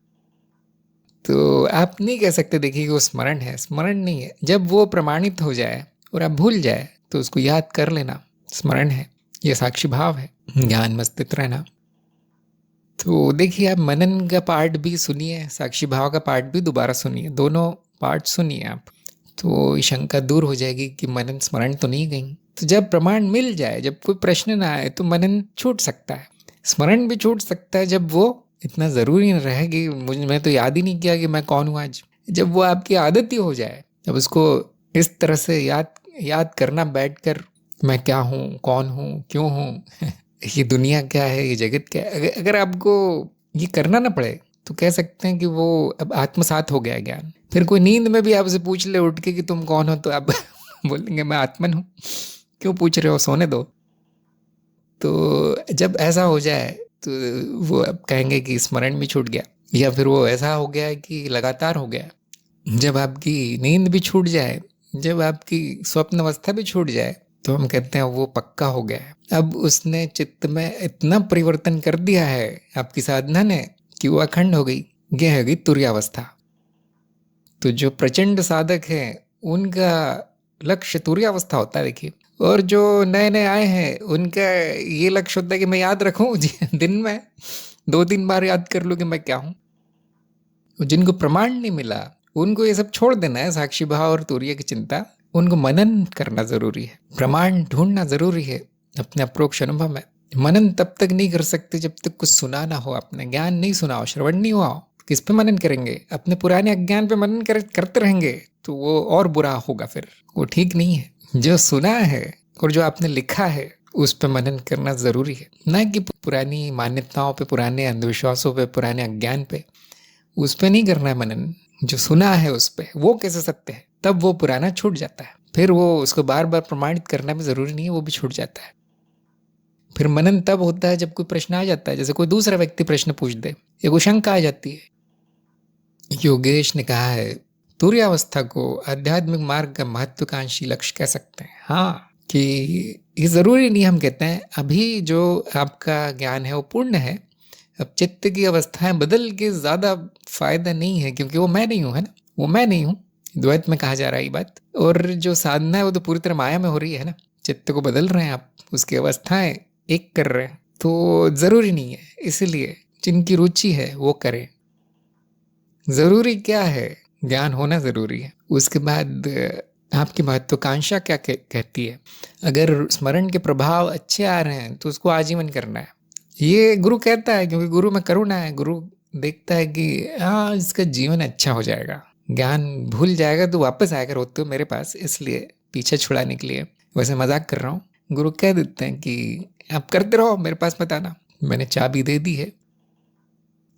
S1: तो आप नहीं कह सकते देखिए कि वो स्मरण है, स्मरण नहीं है। जब वो प्रमाणित हो जाए और आप भूल जाए तो उसको याद कर लेना, स्मरण है, ये साक्षी भाव है, ज्ञान में स्थित रहना। तो देखिए आप मनन का पार्ट भी सुनिए, साक्षी भाव का पार्ट भी दोबारा सुनिए, दोनों पार्ट सुनिए आप, तो शंका दूर हो जाएगी कि मनन स्मरण तो नहीं गई। तो जब प्रमाण मिल जाए, जब कोई प्रश्न ना आए, तो मनन छूट सकता है, स्मरण भी छूट सकता है। जब वो इतना ज़रूरी न रहे कि मैं तो याद ही नहीं किया कि मैं कौन हूँ आज। जब वो आपकी आदत ही हो जाए, जब उसको इस तरह से याद करना बैठकर, मैं क्या हूँ, कौन हूँ, क्यों हूँ ये दुनिया क्या है, ये जगत क्या है, अगर आपको ये करना ना पड़े तो कह सकते हैं कि वो अब आत्मसात हो गया ज्ञान। फिर कोई नींद में भी आपसे पूछ ले उठ के कि तुम कौन हो, तो आप बोलेंगे मैं आत्मन हूँ, क्यों पूछ रहे हो, सोने दो। तो जब ऐसा हो जाए तो वो अब कहेंगे कि स्मरण भी छूट गया, या फिर वो ऐसा हो गया कि लगातार हो गया। जब आपकी नींद भी छूट जाए, जब आपकी स्वप्न अवस्था भी छूट जाए, तो हम कहते हैं वो पक्का हो गया है। अब उसने चित्त में इतना परिवर्तन कर दिया है आपकी साधना ने कि वो अखंड हो गई। यह हो गई तुर्यावस्था। तो जो प्रचंड साधक हैं उनका लक्ष्य तुर्यावस्था होता है देखिए। और जो नए नए आए हैं उनका ये लक्ष्य होता है कि मैं याद रखूं दिन में 2-3 बार याद कर लूं कि मैं क्या हूं। जिनको प्रमाण नहीं मिला उनको ये सब छोड़ देना है, साक्षी भाव और तुर्य की चिंता। उनको मनन करना जरूरी है, प्रमाण ढूंढना जरूरी है अपने अप्रोक्ष अनुभव में। मनन तब तक नहीं कर सकते जब तक कुछ सुना ना हो, आपने ज्ञान नहीं सुना हो, श्रवण नहीं हुआ हो। किस पे मनन करेंगे? अपने पुराने अज्ञान पे मनन करते रहेंगे तो वो और बुरा होगा, फिर वो ठीक नहीं है। जो सुना है और जो आपने लिखा है उस पे मनन करना जरूरी है, ना कि पुरानी मान्यताओं पे, पुराने अंधविश्वासों पे, पुराने अज्ञान पे। उस पे नहीं करना है मनन। जो सुना है उस पे, वो कैसे सत्य है, तब वो पुराना छूट जाता है। फिर वो उसको बार बार प्रमाणित करना भी जरूरी नहीं है, वो भी छूट जाता है। फिर मनन तब होता है जब कोई प्रश्न आ जाता है, जैसे कोई दूसरा व्यक्ति प्रश्न पूछ दे या कोई शंका आ जाती है। योगेश ने कहा है तुर्यावस्था को आध्यात्मिक मार्ग का महत्वाकांक्षी लक्ष्य कह सकते हैं। हाँ, कि ये जरूरी नहीं, हम कहते हैं अभी जो आपका ज्ञान है वो पूर्ण है, अब चित्त की अवस्थाएं बदल के ज्यादा फायदा नहीं है, क्योंकि वो मैं नहीं हूं, है ना, वो मैं नहीं हूं। द्वैत में कहा जा रहा है ये बात। और जो साधना है वो तो पूरी तरह माया में हो रही है ना, चित्त को बदल रहे हैं आप, उसकी अवस्थाएं एक कर रहे हैं, तो जरूरी नहीं है। इसलिए जिनकी रुचि है वो करें। जरूरी क्या है? ज्ञान होना जरूरी है। उसके बाद आपकी महत्वाकांक्षा क्या कहती है? अगर स्मरण के प्रभाव अच्छे आ रहे हैं तो उसको आजीवन करना है, ये गुरु कहता है, क्योंकि गुरु में करुणा है। गुरु देखता है कि हाँ इसका जीवन अच्छा हो जाएगा, ज्ञान भूल जाएगा तो वापस आएगा रोते हो मेरे पास, इसलिए पीछे छुड़ाने के लिए। वैसे मजाक कर रहा हूँ। गुरु कह देते हैं कि आप करते रहो, मेरे पास मत आना, मैंने चाबी दे दी है।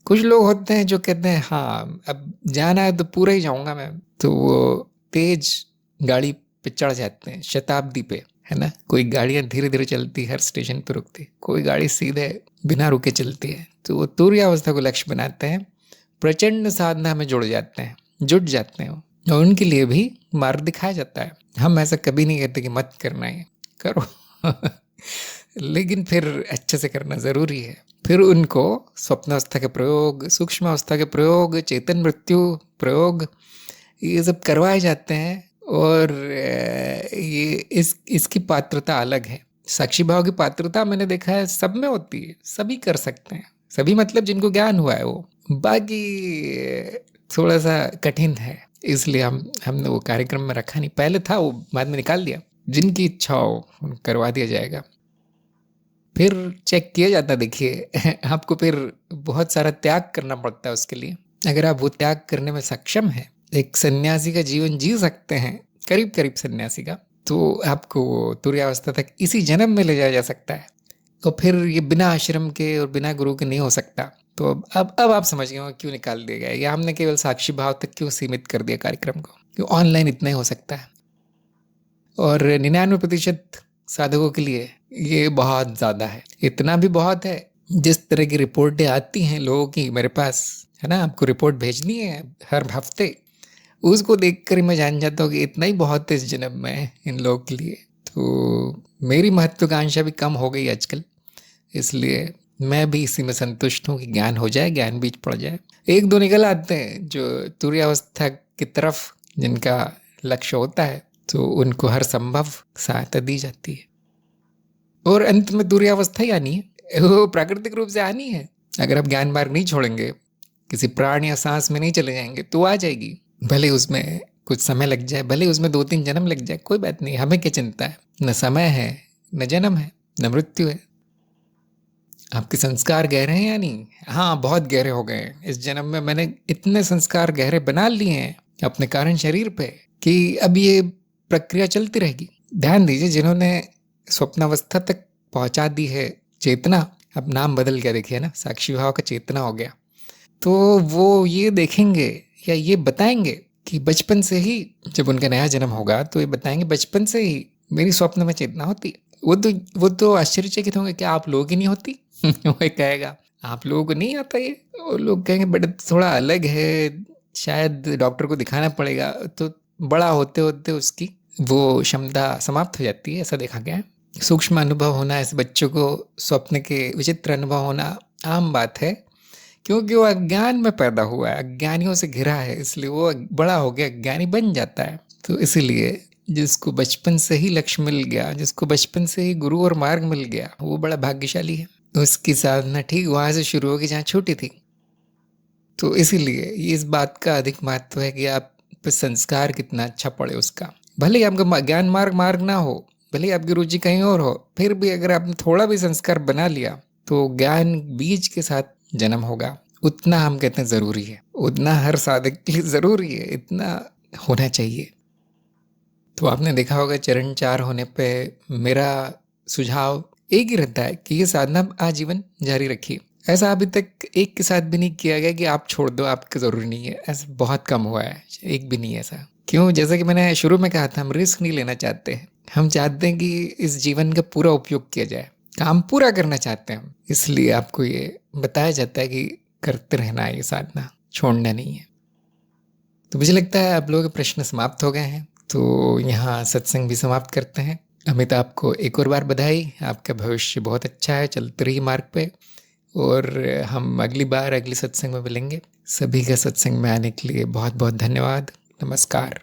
S1: कुछ लोग होते हैं जो कहते हैं हाँ अब जाना है तो पूरा ही जाऊंगा मैं, तो वो तेज गाड़ी पे चढ़ जाते हैं, शताब्दी पे, है ना। कोई गाड़ियां धीरे धीरे चलती, हर स्टेशन पे रुकती, कोई गाड़ी सीधे बिना रुके चलती है। तो वो तुर्यावस्था को लक्ष्य बनाते हैं, प्रचंड साधना में जुट जाते हैं और उनके लिए भी मार्ग दिखाया जाता है। हम ऐसा कभी नहीं कहते कि मत करना है, करो लेकिन फिर अच्छे से करना जरूरी है। फिर उनको स्वप्नावस्था के प्रयोग, सूक्ष्म अवस्था के प्रयोग, चेतन मृत्यु प्रयोग, ये सब करवाए जाते हैं। और ये इसकी पात्रता अलग है। साक्षी भाव की पात्रता मैंने देखा है सब में होती है, सभी कर सकते हैं, सभी मतलब जिनको ज्ञान हुआ है वो। बाकी थोड़ा सा कठिन है, इसलिए हमने वो कार्यक्रम में रखा नहीं। पहले था वो, बाद में निकाल दिया। जिनकी इच्छा हो करवा दिया जाएगा। फिर चेक किया जाता, देखिए आपको फिर बहुत सारा त्याग करना पड़ता है उसके लिए। अगर आप वो त्याग करने में सक्षम हैं, एक सन्यासी का जीवन जी सकते हैं, करीब करीब सन्यासी का, तो आपको तुर्यावस्था तक इसी जन्म में ले जाया जा सकता है। तो फिर ये बिना आश्रम के और बिना गुरु के नहीं हो सकता। तो अब आप समझ गए क्यों निकाल दिया गया, या हमने केवल साक्षी भाव तक क्यों सीमित कर दिया कार्यक्रम को, क्यों ऑनलाइन इतना ही हो सकता है। और 99% साधकों के लिए ये बहुत ज़्यादा है। इतना भी बहुत है, जिस तरह की रिपोर्टें आती हैं लोगों की मेरे पास, है ना, आपको रिपोर्ट भेजनी है हर हफ्ते, उसको देखकर मैं जान जाता हूँ कि इतना ही बहुत है इस जन्म में इन लोगों के लिए। तो मेरी महत्वाकांक्षा भी कम हो गई आजकल, इसलिए मैं भी इसी में संतुष्ट हूँ कि ज्ञान हो जाए, ज्ञान बीज पड़ जाए। एक दो निकल आते हैं जो तुरीयावस्था की तरफ, जिनका लक्ष्य होता है, तो उनको हर संभव सहायता दी जाती है। और अंत में तुरीयावस्था ही आनी है, वो प्राकृतिक रूप से आनी है। अगर आप ज्ञान मार्ग नहीं छोड़ेंगे, किसी प्राण या सांस में नहीं चले जाएंगे, तो आ जाएगी। भले उसमें कुछ समय लग जाए, भले उसमें 2-3 जन्म लग जाए, कोई बात नहीं, हमें क्या चिंता है। न समय है, न जन्म है, न मृत्यु है। आपके संस्कार गहरे हैं या नहीं? हाँ, बहुत गहरे हो गए हैं। इस जन्म में मैंने इतने संस्कार गहरे बना लिए हैं अपने कारण शरीर पे कि अब ये प्रक्रिया चलती रहेगी। ध्यान दीजिए, जिन्होंने स्वप्नावस्था तक पहुंचा दी है चेतना, अब नाम बदल गया, देखिए ना, साक्षी भाव का चेतना हो गया, तो वो ये देखेंगे या ये बताएंगे कि बचपन से ही, जब उनका नया जन्म होगा तो ये बताएंगे बचपन से ही मेरी स्वप्न में चेतना होती है। वो तो आश्चर्यचकित होंगे, क्या आप लोगों की नहीं होती? वो कहेगा आप लोगों को नहीं आता ये? वो लोग कहेंगे बट थोड़ा अलग है, शायद डॉक्टर को दिखाना पड़ेगा। तो बड़ा होते होते उसकी वो क्षमता समाप्त हो जाती है, ऐसा देखा गया है। सूक्ष्म अनुभव होना, ऐसे बच्चों को स्वप्न के विचित्र अनुभव होना आम बात है, क्योंकि वो अज्ञान में पैदा हुआ है, अज्ञानियों से घिरा है, इसलिए वो बड़ा हो गया ज्ञानी बन जाता है। तो इसलिए जिसको बचपन से ही लक्ष्य मिल गया, जिसको बचपन से ही गुरु और मार्ग मिल गया, वो बड़ा भाग्यशाली है। उसकी साधना ठीक वहां से शुरू होगी जहाँ छूटी थी। तो इसीलिए इस बात का अधिक महत्व है कि आप पे संस्कार कितना अच्छा पड़े उसका। भले ही आपका ज्ञान मार्ग ना हो, भले ही आपकी रुचि कहीं और हो, फिर भी अगर आपने थोड़ा भी संस्कार बना लिया तो ज्ञान बीज के साथ जन्म होगा। उतना हम कहते हैं जरूरी है, उतना हर साधक के लिए जरूरी है, इतना होना चाहिए। तो आपने देखा होगा चरण 4 होने पे मेरा सुझाव एक ही रहता है कि ये साधना आजीवन जारी रखिए। ऐसा अभी तक एक के साथ भी नहीं किया गया कि आप छोड़ दो, आपकी जरूरी नहीं है, ऐसा बहुत कम हुआ है, एक भी नहीं ऐसा। क्यों? जैसा कि मैंने शुरू में कहा था, हम रिस्क नहीं लेना चाहते हैं। हम चाहते हैं कि इस जीवन का पूरा उपयोग किया जाए, काम पूरा करना चाहते हैं हम। इसलिए आपको ये बताया जाता है कि करते रहना है, ये साधना छोड़ना नहीं है। तो मुझे लगता है आप लोगों के प्रश्न समाप्त हो गए हैं, तो यहाँ सत्संग भी समाप्त करते हैं। अमित, आपको एक और बार बधाई, आपका भविष्य बहुत अच्छा है, चलते रहिए मार्ग पे, और हम अगली बार अगली सत्संग में मिलेंगे। सभी का सत्संग में आने के लिए बहुत बहुत धन्यवाद। नमस्कार।